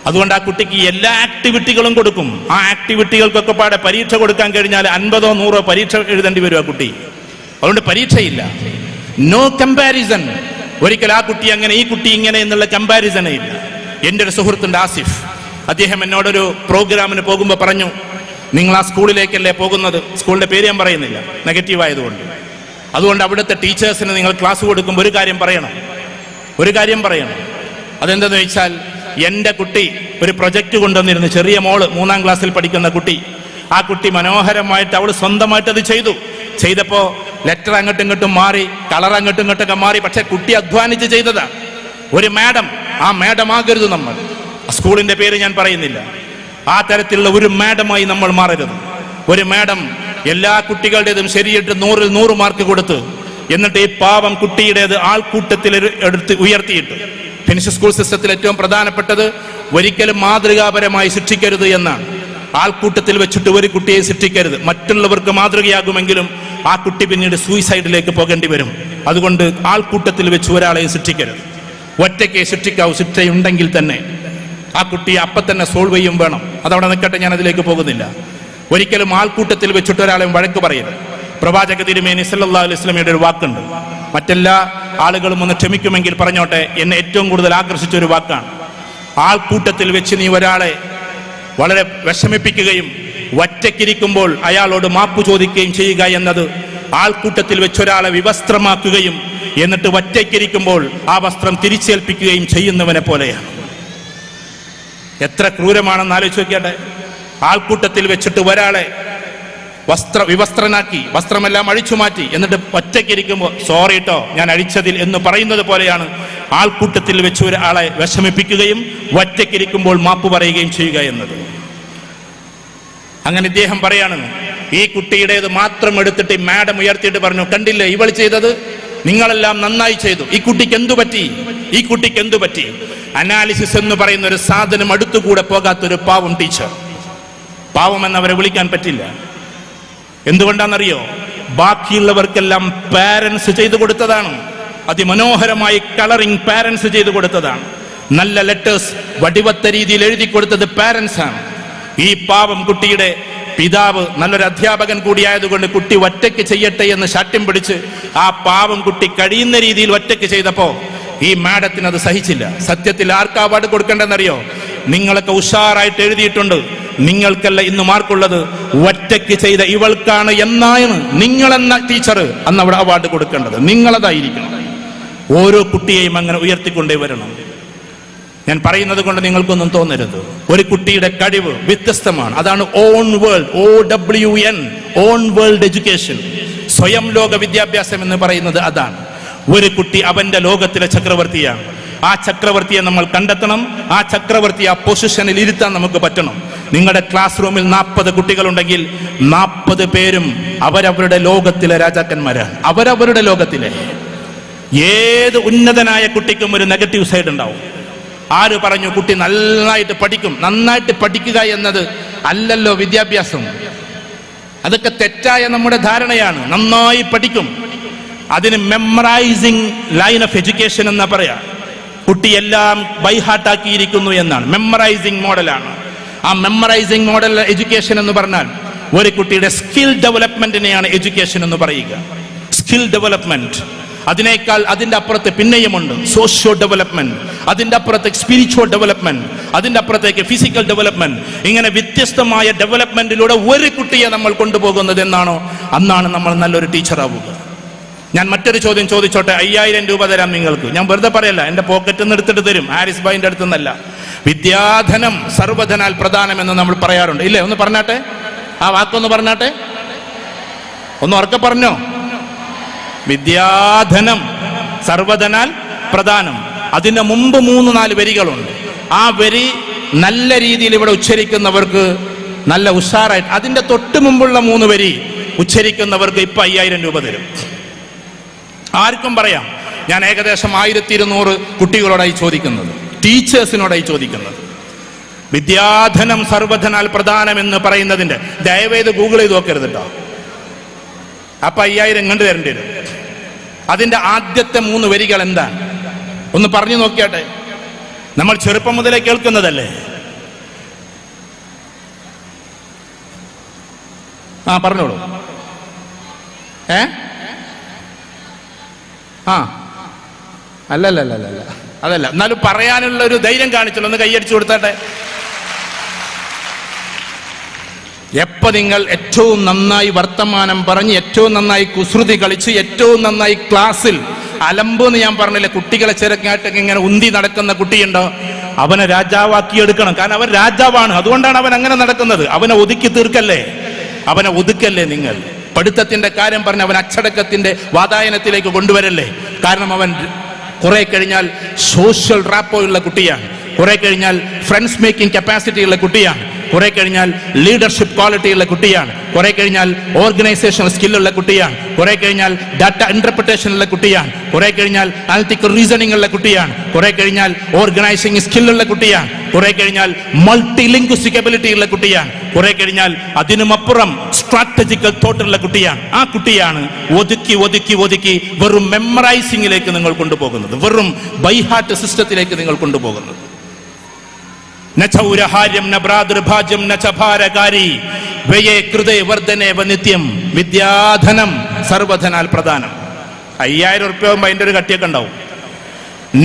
അതുകൊണ്ട് ആ കുട്ടിക്ക് എല്ലാ ആക്ടിവിറ്റികളും കൊടുക്കും. ആ ആക്ടിവിറ്റികൾക്കൊക്കെ പാടെ പരീക്ഷ കൊടുക്കാൻ കഴിഞ്ഞാൽ 50ഓ 100ഓ പരീക്ഷ എഴുതേണ്ടി വരും ആ കുട്ടി. അതുകൊണ്ട് പരീക്ഷയില്ല. No comparison. ഒരിക്കൽ ആ കുട്ടി അങ്ങനെ, ഈ കുട്ടി ഇങ്ങനെ എന്നുള്ള കമ്പാരിസണേ ഇല്ല. എൻ്റെ ഒരു സുഹൃത്തുണ്ട് ആസിഫ്. അദ്ദേഹം എന്നോടൊരു പ്രോഗ്രാമിന് പോകുമ്പോൾ പറഞ്ഞു, നിങ്ങൾ ആ സ്കൂളിലേക്കല്ലേ പോകുന്നത്, സ്കൂളിന്റെ പേര് ഞാൻ പറയുന്നില്ല നെഗറ്റീവ് ആയതുകൊണ്ട്, അതുകൊണ്ട് അവിടുത്തെ ടീച്ചേഴ്സിന് നിങ്ങൾ ക്ലാസ് കൊടുക്കുമ്പോൾ ഒരു കാര്യം പറയണം. അതെന്തെന്ന് വെച്ചാൽ, എൻ്റെ കുട്ടി ഒരു പ്രൊജക്റ്റ് കൊണ്ടുവന്നിരുന്നു. ചെറിയ മോള് 3ാം ക്ലാസ്സിൽ പഠിക്കുന്ന കുട്ടി. ആ കുട്ടി മനോഹരമായിട്ട് അവൾ സ്വന്തമായിട്ട് അത് ചെയ്തപ്പോ ലെറ്റർ അങ്ങോട്ടും ഇങ്ങോട്ടും മാറി, കളർ അങ്ങോട്ടും ഇങ്ങോട്ടൊക്കെ മാറി. പക്ഷെ കുട്ടി അധ്വാനിച്ച് ചെയ്തതാണ്. ഒരു മാഡം, ആ മാഡം ആകരുത് നമ്മൾ. സ്കൂളിന്റെ പേര് ഞാൻ പറയുന്നില്ല. ആ തരത്തിലുള്ള ഒരു മാഡമായി നമ്മൾ മാറരുത്. ഒരു മാഡം എല്ലാ കുട്ടികളുടേതും ശരിയിട്ട് 100-ൽ 100 മാർക്ക് കൊടുത്ത്, എന്നിട്ട് ഈ പാവം കുട്ടിയുടേത് ആൾക്കൂട്ടത്തിൽ എടുത്ത് ഉയർത്തിയിട്ട്. ഫിനിഷ് സ്കൂൾ സിസ്റ്റത്തിൽ ഏറ്റവും പ്രധാനപ്പെട്ടത് ഒരിക്കലും മാതൃകാപരമായി ശിക്ഷിക്കരുത് എന്നാണ്. ആൾക്കൂട്ടത്തിൽ വെച്ചിട്ട് ഒരു കുട്ടിയെ ശിക്ഷിക്കരുത്. മറ്റുള്ളവർക്ക് മാതൃകയാകുമെങ്കിലും ആ കുട്ടി പിന്നീട് സൂയിസൈഡിലേക്ക് പോകേണ്ടി വരും. അതുകൊണ്ട് ആൾക്കൂട്ടത്തിൽ വെച്ച് ഒരാളെയും ശിക്ഷിക്കരുത്. ഒറ്റയ്ക്ക് ശിക്ഷിക്കാവൂ. ശിക്ഷയുണ്ടെങ്കിൽ തന്നെ ആ കുട്ടിയെ അപ്പം തന്നെ സോൾവ് ചെയ്യും വേണം. അതവിടെ നിൽക്കട്ടെ, ഞാൻ അതിലേക്ക് പോകുന്നില്ല. ഒരിക്കലും ആൾക്കൂട്ടത്തിൽ വെച്ചിട്ട് ഒരാളെയും വഴക്ക് പറയരുത്. പ്രവാചക തിരുമേനി സല്ലല്ലാഹു അലൈഹി വസല്ലമയുടെ ഒരു വാക്കുണ്ട്. മറ്റെല്ലാ ആളുകളും ഒന്ന് ക്ഷമിക്കുമെങ്കിൽ പറഞ്ഞോട്ടെ, എന്നെ ഏറ്റവും കൂടുതൽ ആകർഷിച്ച ഒരു വാക്കാണ്. ആൾക്കൂട്ടത്തിൽ വെച്ച് നീ ഒരാളെ വളരെ വിഷമിപ്പിക്കുകയും ഒറ്റയ്ക്കിരിക്കുമ്പോൾ അയാളോട് മാപ്പ് ചോദിക്കുകയും ചെയ്യുക എന്നത് ആൾക്കൂട്ടത്തിൽ വെച്ചൊരാളെ വിവസ്ത്രമാക്കുകയും എന്നിട്ട് ഒറ്റയ്ക്കിരിക്കുമ്പോൾ ആ വസ്ത്രം തിരിച്ചേൽപ്പിക്കുകയും ചെയ്യുന്നവനെ പോലെയാണ്. എത്ര ക്രൂരമാണെന്ന് ആലോചിച്ച് നോക്കിയാട്ടെ. ആൾക്കൂട്ടത്തിൽ വെച്ചിട്ട് ഒരാളെ വിവസ്ത്രനാക്കി, വസ്ത്രമെല്ലാം അഴിച്ചു മാറ്റി, എന്നിട്ട് ഒറ്റയ്ക്കിരിക്കുമ്പോൾ സോറി ട്ടോ ഞാൻ അഴിച്ചതിൽ എന്ന് പറയുന്നത് പോലെയാണ് ആൾക്കൂട്ടത്തിൽ വെച്ച് ഒരാളെ വിഷമിപ്പിക്കുകയും ഒറ്റയ്ക്കിരിക്കുമ്പോൾ മാപ്പ് പറയുകയും ചെയ്യുക എന്നത്. അങ്ങനെ ഇദ്ദേഹം പറയാണ്, ഈ കുട്ടിയുടേത് മാത്രം എടുത്തിട്ട് മാഡം ഉയർത്തിയിട്ട് പറഞ്ഞു, കണ്ടില്ലേ ഇവൾ ചെയ്തത്, നിങ്ങളെല്ലാം നന്നായി ചെയ്തു, ഈ കുട്ടിക്ക് എന്തു പറ്റി? അനാലിസിസ് എന്ന് പറയുന്ന ഒരു സാധനം അടുത്തുകൂടെ പോകാത്തൊരു പാവം ടീച്ചർ. പാവം എന്നവരെ വിളിക്കാൻ പറ്റില്ല. എന്തുകൊണ്ടാണെന്നറിയോ? ബാക്കിയുള്ളവർക്കെല്ലാം പാരൻസ് ചെയ്തു കൊടുത്തതാണ്. അതിമനോഹരമായി കളറിംഗ് പാരൻസ് ചെയ്തു കൊടുത്തതാണ്. നല്ല ലെറ്റേഴ്സ് വടിവത്ത രീതിയിൽ എഴുതി കൊടുത്തത് പാരൻസ് ആണ്. ഈ പാവം കുട്ടിയുടെ പിതാവ് നല്ലൊരു അധ്യാപകൻ കൂടിയായതുകൊണ്ട് കുട്ടി ഒറ്റയ്ക്ക് ചെയ്യട്ടെ എന്ന് ശാഠ്യം പിടിച്ച് ആ പാവം കുട്ടി കഴിയുന്ന രീതിയിൽ ഒറ്റയ്ക്ക് ചെയ്തപ്പോ ഈ മാഡത്തിന് അത് സഹിച്ചില്ല. സത്യത്തിൽ ആർക്കാ അവാർഡ് കൊടുക്കേണ്ടെന്നറിയോ? നിങ്ങളൊക്കെ ഉഷാറായിട്ട് എഴുതിയിട്ടുണ്ട്, നിങ്ങൾക്കല്ല ഇന്ന് മാർക്കുള്ളത്, ഒറ്റയ്ക്ക് ചെയ്ത ഇവൾക്കാണ് എന്നാണ് നിങ്ങളെന്ന ടീച്ചർ അന്ന് അവിടെ അവാർഡ് കൊടുക്കേണ്ടത്. നിങ്ങളതായിരിക്കണം. ഓരോ കുട്ടിയെയും അങ്ങനെ ഉയർത്തിക്കൊണ്ടേ വരണം. ഞാൻ പറയുന്നത് കൊണ്ട് നിങ്ങൾക്കൊന്നും തോന്നരുത്. ഒരു കുട്ടിയുടെ കഴിവ് വ്യത്യസ്തമാണ്. അതാണ് on world, OWN, on world education. സ്വയം ലോക വിദ്യാഭ്യാസം എന്ന് പറയുന്നത് അതാണ്. ഒരു കുട്ടി അവന്റെ ലോകത്തിലെ ചക്രവർത്തിയാണ്. ആ ചക്രവർത്തിയെ നമ്മൾ കണ്ടെത്തണം. ആ ചക്രവർത്തി ആ പൊസിഷനിൽ ഇരുത്താൻ നമുക്ക് പറ്റണം. നിങ്ങളുടെ ക്ലാസ് റൂമിൽ 40 കുട്ടികളുണ്ടെങ്കിൽ 40 പേരും അവരവരുടെ ലോകത്തിലെ രാജാക്കന്മാരാണ്. അവരവരുടെ ലോകത്തിലെ. ഏത് ഉന്നതനായ കുട്ടിക്കും ഒരു നെഗറ്റീവ് സൈഡ് ഉണ്ടാവും. ആര് പറഞ്ഞു കുട്ടി നന്നായിട്ട് പഠിക്കും? നന്നായിട്ട് പഠിക്കുക എന്നത് അല്ലല്ലോ വിദ്യാഭ്യാസം. അതൊക്കെ തെറ്റായ നമ്മുടെ ധാരണയാണ്. നന്നായി പഠിക്കും, അതിന് മെമ്മറൈസിങ് ലൈൻ ഓഫ് എഡ്യൂക്കേഷൻ എന്നാ പറയാ. കുട്ടി എല്ലാം ബൈഹാർട്ടാക്കിയിരിക്കുന്നു എന്നാണ്. മെമ്മറൈസിങ് മോഡലാണ്. ആ മെമ്മറൈസിങ് മോഡൽ എഡ്യൂക്കേഷൻ എന്ന് പറഞ്ഞാൽ ഒരു കുട്ടിയുടെ സ്കിൽ ഡെവലപ്മെന്റിനെയാണ് എഡ്യൂക്കേഷൻ എന്ന് പറയുക. Skill development. അതിനേക്കാൾ അതിന്റെ അപ്പുറത്ത് പിന്നെയുമുണ്ട് സോഷ്യോ ഡെവലപ്മെന്റ്, അതിന്റെ അപ്പുറത്തേക്ക് സ്പിരിച്വൽ ഡെവലപ്മെന്റ്, അതിന്റെ അപ്പുറത്തേക്ക് ഫിസിക്കൽ ഡെവലപ്മെന്റ്. ഇങ്ങനെ വ്യത്യസ്തമായ ഡെവലപ്മെന്റിലൂടെ ഒരു കുട്ടിയെ നമ്മൾ കൊണ്ടുപോകുന്നത് എന്നാണോ അന്നാണ് നമ്മൾ നല്ലൊരു ടീച്ചർ ആവുക. ഞാൻ മറ്റൊരു ചോദ്യം ചോദിച്ചോട്ടെ. 5000 രൂപ തരാം നിങ്ങൾക്ക്. ഞാൻ വെറുതെ പറയല്ല, എന്റെ പോക്കറ്റിൽ നിന്ന് എടുത്തിട്ട് തരും, ഹാരിസ് ഭായിന്റെ അടുത്ത് നിന്നല്ല. വിദ്യാധനം സർവധനാൽ പ്രധാനം എന്ന് നമ്മൾ പറയാറുണ്ട്, ഇല്ലേ? ഒന്ന് പറഞ്ഞാട്ടെ, ആ വാക്കൊന്ന് പറഞ്ഞാട്ടെ, ഒന്ന് ഉറക്കെ പറഞ്ഞോ. വിദ്യാധനം സർവധനാൽ പ്രധാനം. അതിന്റെ മുമ്പ് 3-4 വരികളുണ്ട്. ആ വരി നല്ല രീതിയിൽ ഇവിടെ ഉച്ചരിക്കുന്നവർക്ക് നല്ല ഉഷാറായിട്ട്, അതിന്റെ തൊട്ട് മുമ്പുള്ള 3 വരി ഉച്ചരിക്കുന്നവർക്ക് ഇപ്പൊ 5000 രൂപ തരും. ആർക്കും പറയാം. ഞാൻ ഏകദേശം 1200 കുട്ടികളോടായി ചോദിക്കുന്നത്, ടീച്ചേഴ്സിനോടായി ചോദിക്കുന്നത്. വിദ്യാധനം സർവധനാൽ പ്രധാനം എന്ന് പറയുന്നതിന്റെ ദയവേത് ഗൂഗിൾ ചെയ്ത് നോക്കരുത് കേട്ടോ. അപ്പൊ 5000 കണ്ടു തരേണ്ടി വരും. അതിന്റെ ആദ്യത്തെ 3 വരികൾ എന്താണ് ഒന്ന് പറഞ്ഞു നോക്കിയാട്ടെ. നമ്മൾ ചെറുപ്പം മുതലേ കേൾക്കുന്നതല്ലേ. ആ പറഞ്ഞോളൂ. അല്ലല്ല അതല്ല, എന്നാലും പറയാനുള്ള ഒരു ധൈര്യം കാണിച്ചല്ലോ. ഒന്ന് കൈയടിച്ചു കൊടുത്താട്ടെ. എപ്പോ നിങ്ങൾ ഏറ്റവും നന്നായി വർത്തമാനം പറഞ്ഞ്, ഏറ്റവും നന്നായി കുസൃതി കളിച്ച്, ഏറ്റവും നന്നായി ക്ലാസ്സിൽ അലമ്പെന്ന് ഞാൻ പറഞ്ഞില്ലേ, കുട്ടികളെ ചെറുക്കായിട്ടൊക്കെ ഇങ്ങനെ ഉന്തി നടക്കുന്ന കുട്ടിയുണ്ടോ, അവനെ രാജാവാക്കി എടുക്കണം. കാരണം അവൻ രാജാവാണ്, അതുകൊണ്ടാണ് അവൻ അങ്ങനെ നടക്കുന്നത്. അവനെ ഒതുക്കി തീർക്കല്ലേ, അവനെ ഒതുക്കല്ലേ നിങ്ങൾ. പഠിത്തത്തിന്റെ കാര്യം പറഞ്ഞ് അവൻ അച്ചടക്കത്തിന്റെ വാതായനത്തിലേക്ക് കൊണ്ടുവരല്ലേ. കാരണം അവൻ കുറെ കഴിഞ്ഞാൽ സോഷ്യൽ റാപ്പോ ഉള്ള കുട്ടിയാണ്, കുറെ കഴിഞ്ഞാൽ ഫ്രണ്ട്സ് മേക്കിംഗ് കപ്പാസിറ്റി ഉള്ള കുട്ടിയാണ്, കുറെ കഴിഞ്ഞാൽ ലീഡർഷിപ്പ് ക്വാളിറ്റി ഉള്ള കുട്ടിയാണ്, കുറെ കഴിഞ്ഞാൽ ഓർഗനൈസേഷൻ സ്കില്ലുള്ള കുട്ടിയാണ്, കുറെ കഴിഞ്ഞാൽ ഡാറ്റ ഇന്റർപ്രിട്ടേഷൻ ഉള്ള കുട്ടിയാണ്, കുറെ കഴിഞ്ഞാൽ അനലിറ്റിക്കൽ റീസണിംഗ് ഉള്ള കുട്ടിയാണ്, കുറെ കഴിഞ്ഞാൽ ഓർഗനൈസിംഗ് സ്കില്ലുള്ള കുട്ടിയാണ്, കുറെ കഴിഞ്ഞാൽ മൾട്ടി ലിംഗ്വിസ്റ്റിക് എബിലിറ്റി ഉള്ള കുട്ടിയാണ്, കുറെ കഴിഞ്ഞാൽ അതിനുമപ്പുറം സ്ട്രാറ്റജിക്കൽ തോട്ടുള്ള കുട്ടിയാണ്. ആ കുട്ടിയാണ് ഒതുക്കി ഒതുക്കി ഒതുക്കി വെറും മെമ്മറൈസിംഗിലേക്ക് നിങ്ങൾ കൊണ്ടുപോകുന്നത്, വെറും ബൈഹാർട്ട് സിസ്റ്റത്തിലേക്ക് നിങ്ങൾ കൊണ്ടുപോകുന്നത്. നചൗരഹാര്യം നബ്രാദൃഭാജ്യം നചഭാരകാരി വ്യയേ കൃതേ വർദ്ധനേവ നിത്യം. വിദ്യാധനം സർവധനാൽ പ്രധാനം. 5000 ഉറുപ്പ്യ ആകുമ്പോ അതിന്റെ ഒരു കട്ടിയൊക്കെ ഉണ്ടാവും.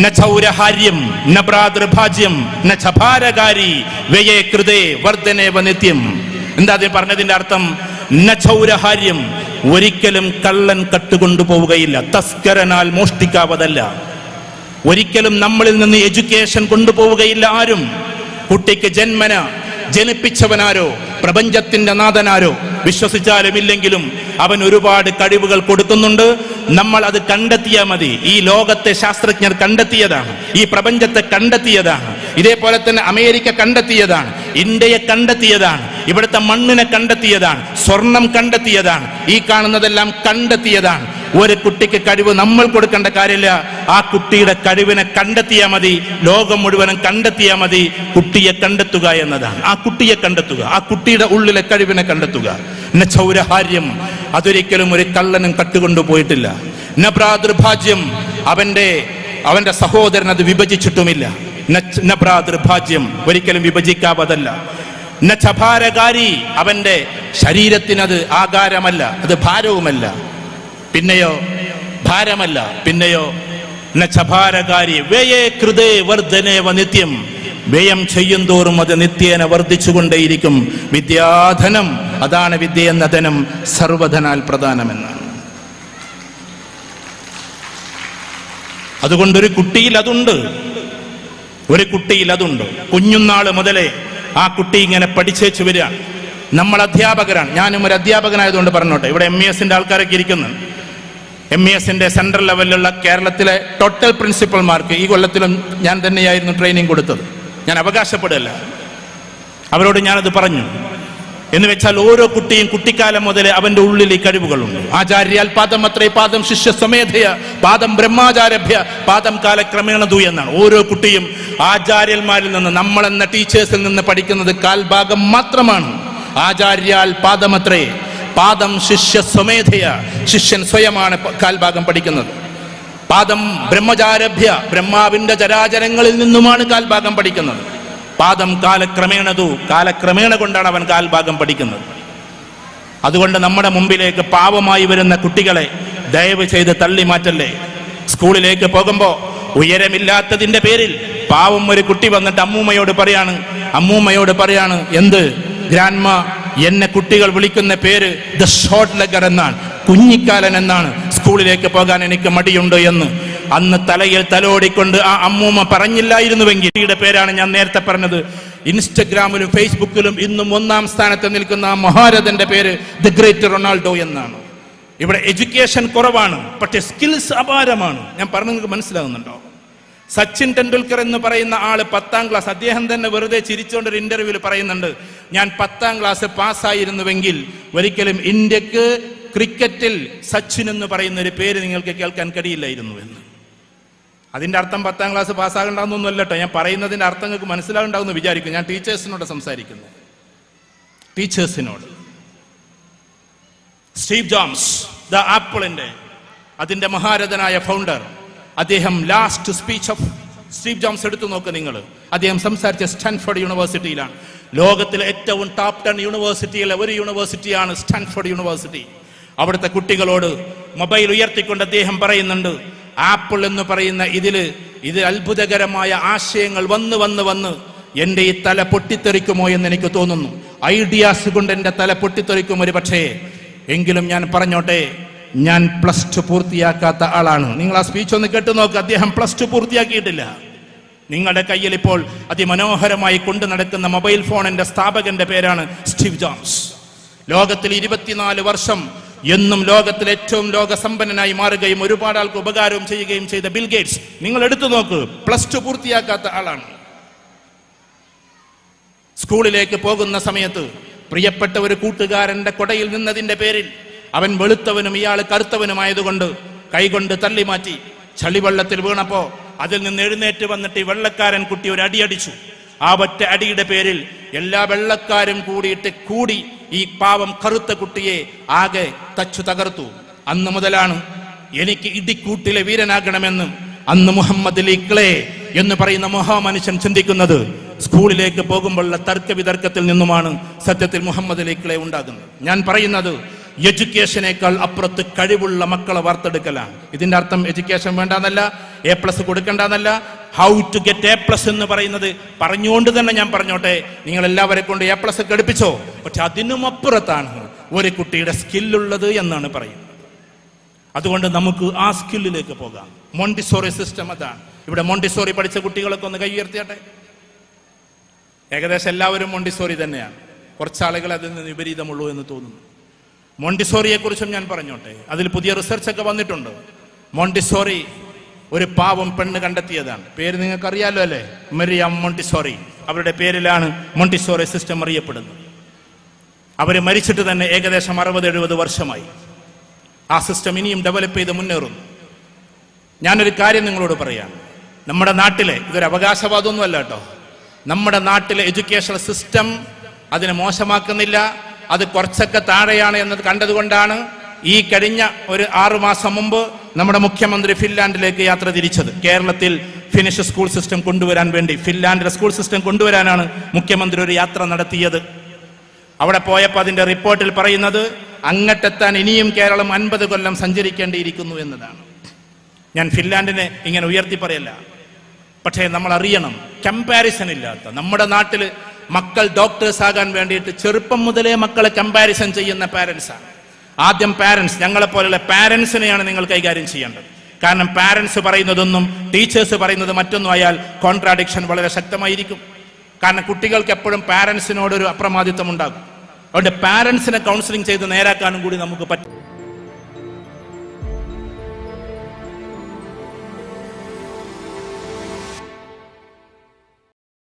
നചൗരഹാര്യം നബ്രാദൃഭാജ്യം നചഭാരകാരി വ്യയേ കൃതേ വർദ്ധനേവ നിത്യം. എന്താ അത് പറഞ്ഞതിന്റെ അർത്ഥം? നചൗരഹാര്യം, ഒരിക്കലും കള്ളൻ കട്ടുകൊണ്ടുപോവുകയില്ല. തസ്കരനാൽ മോഷ്ടിക്കാവതല്ല. ഒരിക്കലും നമ്മളിൽ നിന്ന് എഡ്യൂക്കേഷൻ കൊണ്ടുപോവുകയില്ല ആരും. കുട്ടിക്ക് ജന്മന ജനിപ്പിച്ചവനാരോ പ്രപഞ്ചത്തിന്റെ നാഥനാരോ വിശ്വസിച്ചാലും ഇല്ലെങ്കിലും അവൻ ഒരുപാട് കഴിവുകൾ കൊടുക്കുന്നുണ്ട്. നമ്മൾ അത് കണ്ടെത്തിയാൽ മതി. ഈ ലോകത്തെ ശാസ്ത്രജ്ഞർ കണ്ടെത്തിയതാണ്, ഈ പ്രപഞ്ചത്തെ കണ്ടെത്തിയതാണ്. ഇതേപോലെ തന്നെ അമേരിക്ക കണ്ടെത്തിയതാണ്, ഇന്ത്യയെ കണ്ടെത്തിയതാണ്, ഇവിടുത്തെ മണ്ണിനെ കണ്ടെത്തിയതാണ്, സ്വർണം കണ്ടെത്തിയതാണ്, ഈ കാണുന്നതെല്ലാം കണ്ടെത്തിയതാണ്. ഒരു കുട്ടിക്ക് കഴിവ് നമ്മൾ കൊടുക്കേണ്ട കാര്യമില്ല. ആ കുട്ടിയുടെ കഴിവിനെ കണ്ടെത്തിയാൽ മതി, ലോകം മുഴുവനും കണ്ടെത്തിയാൽ മതി. കുട്ടിയെ കണ്ടെത്തുക എന്നതാണ്. ആ കുട്ടിയെ കണ്ടെത്തുക, ആ കുട്ടിയുടെ ഉള്ളിലെ കഴിവിനെ കണ്ടെത്തുക. നചൗരഹാര്യം അതൊരിക്കലും ഒരു കള്ളനും കട്ടുകൊണ്ടു പോയിട്ടില്ല. നഭ്രാതൃഭാജ്യം അവന്റെ സഹോദരൻ അത് വിഭജിച്ചിട്ടുമില്ല. നഭ്രാതൃഭാജ്യം ഒരിക്കലും വിഭജിക്കാവതല്ല. നഭാരകാരി അവന്റെ ശരീരത്തിനത് ആകാരമല്ല, അത് ഭാരവുമല്ല. പിന്നെയോ ഭാരമല്ല. പിന്നെയോ നഭാരകാരി വ്യയേ കൃതേ വർധനേവ നിത്യം. വ്യയം ചെയ്യും തോറും അത് നിത്യേന വർദ്ധിച്ചുകൊണ്ടേയിരിക്കും. വിദ്യാധനം, അതാണ് വിദ്യ എന്ന ധനം, സർവധനാൽ പ്രധാനമെന്നാണ്. അതുകൊണ്ടൊരു കുട്ടിയിൽ അതുണ്ട്, ഒരു കുട്ടിയിൽ അതുണ്ട്. കുഞ്ഞുനാള് മുതലേ ആ കുട്ടി ഇങ്ങനെ പഠിച്ചേച്ചു വരിക. നമ്മൾ അധ്യാപകരാണ്, ഞാനും ഒരു അധ്യാപകനായതുകൊണ്ട് പറഞ്ഞോട്ടെ. ഇവിടെ MES ആൾക്കാരൊക്കെ ഇരിക്കുന്നു. MES സെൻട്രൽ ലെവലിലുള്ള കേരളത്തിലെ ടോട്ടൽ പ്രിൻസിപ്പൽമാർക്ക് ഈ കൊല്ലത്തിലും ഞാൻ തന്നെയായിരുന്നു ട്രെയിനിങ് കൊടുത്തത്. ഞാൻ അവകാശപ്പെടുകയല്ല, അവരോട് ഞാനത് പറഞ്ഞു. എന്ന് വെച്ചാൽ ഓരോ കുട്ടിയും കുട്ടിക്കാലം മുതൽ അവന്റെ ഉള്ളിൽ ഈ കഴിവുകളുണ്ട്. ആചാര്യാൽ പാദം അത്രേ പാദം ശിഷ്യ സ്വമേധയ പാദം ബ്രഹ്മാചാരഭ്യ പാദം കാലക്രമേണതു എന്നാണ്. ഓരോ കുട്ടിയും ആചാര്യന്മാരിൽ നിന്ന്, നമ്മളെന്ന ടീച്ചേഴ്സിൽ നിന്ന് പഠിക്കുന്നത് കാൽഭാഗം മാത്രമാണ്. ആചാര്യാൽ പാദമത്രേ പാദം ശിഷ്യ സ്വമേധയ, ശിഷ്യൻ സ്വയമാണ് കാൽഭാഗം പഠിക്കുന്നത്. പാദം ബ്രഹ്മചാരഭ്യ, ബ്രഹ്മാവിന്റെ ചരാചരങ്ങളിൽ നിന്നുമാണ് കാൽഭാഗം പഠിക്കുന്നത്. പാദം കാലക്രമേണതു, കാലക്രമേണ കൊണ്ടാണ് അവൻ കാൽഭാഗം പഠിക്കുന്നത്. അതുകൊണ്ട് നമ്മുടെ മുമ്പിലേക്ക് പാവമായി വരുന്ന കുട്ടികളെ ദയവ് ചെയ്ത് തള്ളി മാറ്റല്ലേ. സ്കൂളിലേക്ക് പോകുമ്പോൾ ഉയരമില്ലാത്തതിന്റെ പേരിൽ പാവം ഒരു കുട്ടി വന്നിട്ട് അമ്മൂമ്മയോട് പറയാണ് എന്ത് ഗ്രാൻഡ്മ, എന്നെ കുട്ടികൾ വിളിക്കുന്ന പേര് ദ ഷോർട്ട് ലെഗർ എന്നാണ്, കുഞ്ഞിക്കാലൻ എന്നാണ്. സ്കൂളിലേക്ക് പോകാൻ എനിക്ക് മടിയുണ്ട് എന്ന് അന്ന് തലയിൽ തലോടിക്കൊണ്ട് ആ അമ്മൂമ്മ പറഞ്ഞില്ലായിരുന്നുവെങ്കിൽ, കുട്ടിയുടെ പേരാണ് ഞാൻ നേരത്തെ പറഞ്ഞത്. ഇൻസ്റ്റഗ്രാമിലും ഫേസ്ബുക്കിലും ഇന്നും 1-ാം സ്ഥാനത്ത് നിൽക്കുന്ന ആ മഹാരഥന്റെ പേര് ദ ഗ്രേറ്റ് റൊണാൾഡോ എന്നാണ്. ഇവിടെ എഡ്യൂക്കേഷൻ കുറവാണ്, പക്ഷേ സ്കിൽസ് അപാരമാണ്. ഞാൻ പറഞ്ഞത് നിങ്ങൾക്ക് മനസ്സിലാകുന്നുണ്ടോ? സച്ചിൻ ടെണ്ടുൽക്കർ എന്ന് പറയുന്ന ആള് 10-ാം ക്ലാസ്, അദ്ദേഹം തന്നെ വെറുതെ ചിരിച്ചുകൊണ്ട് ഒരു ഇന്റർവ്യൂവിൽ പറയുന്നുണ്ട്, ഞാൻ 10-ാം ക്ലാസ് പാസ്സായിരുന്നുവെങ്കിൽ ഒരിക്കലും ഇന്ത്യക്ക് ക്രിക്കറ്റിൽ സച്ചിൻ എന്ന് പറയുന്ന ഒരു പേര് നിങ്ങൾക്ക് കേൾക്കാൻ കഴിയില്ലായിരുന്നു എന്ന്. അതിന്റെ അർത്ഥം 10-ാം ക്ലാസ് പാസ്സാകണ്ടെന്നൊന്നുമല്ല കേട്ടോ. ഞാൻ പറയുന്നതിന്റെ അർത്ഥം നിങ്ങൾക്ക് മനസ്സിലാകണ്ടാവുമെന്ന് വിചാരിക്കും. ഞാൻ ടീച്ചേഴ്സിനോട് സംസാരിക്കുന്നത്, ടീച്ചേഴ്സിനോട്. സ്റ്റീവ് ജോബ്സ്, ദ ആപ്പിളിന്റെ അതിന്റെ മഹാരഥനായ ഫൗണ്ടർ, അദ്ദേഹം last speech of Steve jobs എടുത്തു നോക്ക് നിങ്ങൾ. അദ്ദേഹം സംസാരിച്ച സ്റ്റാൻഫോർഡ് യൂണിവേഴ്സിറ്റിയിലാണ്. ലോകത്തിലെ ഏറ്റവും ടോപ്പ് 10 യൂണിവേഴ്സിറ്റിയിലെ ഒരു യൂണിവേഴ്സിറ്റിയാണ് സ്റ്റാൻഫോർഡ് യൂണിവേഴ്സിറ്റി. അവിടുത്തെ കുട്ടികളോട് മൊബൈൽ ഉയർത്തിക്കൊണ്ട് അദ്ദേഹം പറയുന്നുണ്ട്, ആപ്പിൾ എന്ന് പറയുന്ന ഇതിൽ അത്ഭുതകരമായ ആശയങ്ങൾ വന്ന് എൻ്റെ ഈ തല പൊട്ടിത്തെറിക്കുമോ എന്ന് എനിക്ക് തോന്നുന്നു. ഐഡിയാസ് കൊണ്ട് എൻ്റെ തല പൊട്ടിത്തെറിക്കും ഒരു പക്ഷേ. എങ്കിലും ഞാൻ പറഞ്ഞോട്ടെ, ഞാൻ +2 പൂർത്തിയാക്കാത്ത ആളാണ്. നിങ്ങൾ ആ സ്പീച്ച് ഒന്ന് കേട്ടു നോക്ക്. അദ്ദേഹം +2 പൂർത്തിയാക്കിയിട്ടില്ല. നിങ്ങളുടെ കയ്യിൽ ഇപ്പോൾ അതിമനോഹരമായി കൊണ്ടു നടക്കുന്ന മൊബൈൽ ഫോണിന്റെ സ്ഥാപകന്റെ പേരാണ് സ്റ്റീവ് ജോബ്സ്. ലോകത്തിൽ 24 വർഷം എന്നും ലോകത്തിൽ ഏറ്റവും ലോകസമ്പന്നനായി മാറുകയും ഒരുപാട് ആൾക്ക് ഉപകാരവും ചെയ്യുകയും ചെയ്ത ബിൽ ഗേറ്റ്സ് നിങ്ങൾ എടുത്തു നോക്ക്, +2 പൂർത്തിയാക്കാത്ത ആളാണ്. സ്കൂളിലേക്ക് പോകുന്ന സമയത്ത് പ്രിയപ്പെട്ട ഒരു കൂട്ടുകാരന്റെ കൊടയിൽ നിന്നതിന്റെ പേരിൽ അവൻ വെളുത്തവനും ഇയാൾ കറുത്തവനുമായതുകൊണ്ട് കൈകൊണ്ട് തള്ളി മാറ്റി. ചളിവെള്ളത്തിൽ വീണപ്പോ അതിൽ നിന്ന് എഴുന്നേറ്റ് വന്നിട്ട് ഈ വെള്ളക്കാരൻ കുട്ടി ഒരു അടിയടിച്ചു. ആ ഒറ്റ അടിയുടെ പേരിൽ എല്ലാ വെള്ളക്കാരും കൂടി ഈ പാവം കറുത്ത കുട്ടിയെ ആകെ തച്ചു തകർത്തു. അന്ന് മുതലാണ് എനിക്ക് ഇടിക്കൂട്ടിലെ വീരനാകണമെന്ന് അന്ന് മുഹമ്മദ് അലി ക്ലേ എന്ന് പറയുന്ന മഹാമനുഷ്യൻ ചിന്തിക്കുന്നത്. സ്കൂളിലേക്ക് പോകുമ്പോഴുള്ള തർക്ക വിതർക്കത്തിൽ നിന്നുമാണ് സത്യത്തിൽ മുഹമ്മദ് അലി ക്ലേ ഉണ്ടാകുന്നത്. ഞാൻ പറയുന്നത് എഡ്യൂക്കേഷനേക്കാൾ അപ്പുറത്ത് കഴിവുള്ള മക്കളെ വാർത്തെടുക്കലാണ്. ഇതിന്റെ അർത്ഥം എഡ്യൂക്കേഷൻ വേണ്ടെന്നല്ല, A+ കൊടുക്കണ്ടെന്നല്ല. ഹൗ ടു ഗെറ്റ് A+ എന്ന് പറയുന്നത് പറഞ്ഞുകൊണ്ട് തന്നെ ഞാൻ പറഞ്ഞോട്ടെ, നിങ്ങൾ എല്ലാവരെ കൊണ്ട് A+ ഒക്കെ എടുപ്പിച്ചോ, പക്ഷെ അതിനും അപ്പുറത്താണ് ഒരു കുട്ടിയുടെ സ്കില്ലുള്ളത് എന്നാണ് പറയുന്നത്. അതുകൊണ്ട് നമുക്ക് ആ സ്കില്ലിലേക്ക് പോകാം. മോണ്ടിസോറി സിസ്റ്റം അതാണ്. ഇവിടെ മോണ്ടിസോറി പഠിച്ച കുട്ടികളൊക്കെ ഒന്ന് കൈ ഉയർത്തിയാട്ടെ. ഏകദേശം എല്ലാവരും മോണ്ടിസോറി തന്നെയാണ്. കുറച്ചാളുകൾ അതിൽ നിന്ന് വിപരീതമുള്ളൂ എന്ന് തോന്നുന്നു. മോണ്ടിസോറിയെ കുറിച്ചും ഞാൻ പറഞ്ഞോട്ടെ. അതിൽ പുതിയ റിസർച്ച് ഒക്കെ വന്നിട്ടുണ്ട്. മോണ്ടിസോറി ഒരു പാവം പെണ്ണ് കണ്ടെത്തിയതാണ്. പേര് നിങ്ങൾക്ക് അറിയാലോ അല്ലേ, മരിയാം മോണ്ടിസോറി. അവരുടെ പേരിലാണ് മോണ്ടിസോറി സിസ്റ്റം അറിയപ്പെടുന്നത്. അവര് മരിച്ചിട്ട് തന്നെ ഏകദേശം 60-70 വർഷമായി. ആ സിസ്റ്റം ഇനിയും ഡെവലപ്പ് ചെയ്ത് മുന്നേറുന്നു. ഞാനൊരു കാര്യം നിങ്ങളോട് പറയാം. നമ്മുടെ നാട്ടിലെ, ഇതൊരു അവകാശവാദമൊന്നും അല്ല കേട്ടോ, നമ്മുടെ നാട്ടിലെ എഡ്യൂക്കേഷണൽ സിസ്റ്റം അതിനെ മോശമാക്കുന്നില്ല. അത് കുറച്ചൊക്കെ താഴെയാണ് എന്നത് കണ്ടതുകൊണ്ടാണ് ഈ കഴിഞ്ഞ ഒരു 6 മാസം മുമ്പ് നമ്മുടെ മുഖ്യമന്ത്രി ഫിൻലാൻഡിലേക്ക് യാത്ര തിരിച്ചത്. കേരളത്തിൽ ഫിനിഷ് സ്കൂൾ സിസ്റ്റം കൊണ്ടുവരാൻ വേണ്ടി, ഫിൻലാൻഡിലെ സ്കൂൾ സിസ്റ്റം കൊണ്ടുവരാനാണ് മുഖ്യമന്ത്രി ഒരു യാത്ര നടത്തിയത്. അവിടെ പോയപ്പോൾ അതിന്റെ റിപ്പോർട്ടിൽ പറയുന്നത് അങ്ങട്ടെത്താൻ ഇനിയും കേരളം 50 കൊല്ലം സഞ്ചരിക്കേണ്ടിയിരിക്കുന്നു എന്നതാണ്. ഞാൻ ഫിൻലാൻഡിനെ ഇങ്ങനെ ഉയർത്തി പറയല്ല, പക്ഷേ നമ്മൾ അറിയണം, കമ്പാരിസൺ ഇല്ലാത്ത നമ്മുടെ നാട്ടിൽ മക്കൾ ഡോക്ടേഴ്സ് ആകാൻ വേണ്ടിയിട്ട് ചെറുപ്പം മുതലേ മക്കളെ കമ്പാരിസൺ ചെയ്യുന്ന പാരൻസാണ്. ആദ്യം പാരൻസ്, ഞങ്ങളെപ്പോലുള്ള പാരൻസിനെയാണ് നിങ്ങൾ കൈകാര്യം ചെയ്യേണ്ടത്. കാരണം പാരൻസ് പറയുന്നതൊന്നും ടീച്ചേഴ്സ് പറയുന്നത് മറ്റൊന്നും ആയാൽ കോൺട്രാഡിക്ഷൻ വളരെ ശക്തമായിരിക്കും. കാരണം കുട്ടികൾക്ക് എപ്പോഴും പാരൻസിനോടൊരു അപ്രമാദിത്വം ഉണ്ടാകും. അതുകൊണ്ട് പാരൻസിനെ കൗൺസിലിംഗ് ചെയ്ത് നേരാക്കാനും കൂടി നമുക്ക് പറ്റും.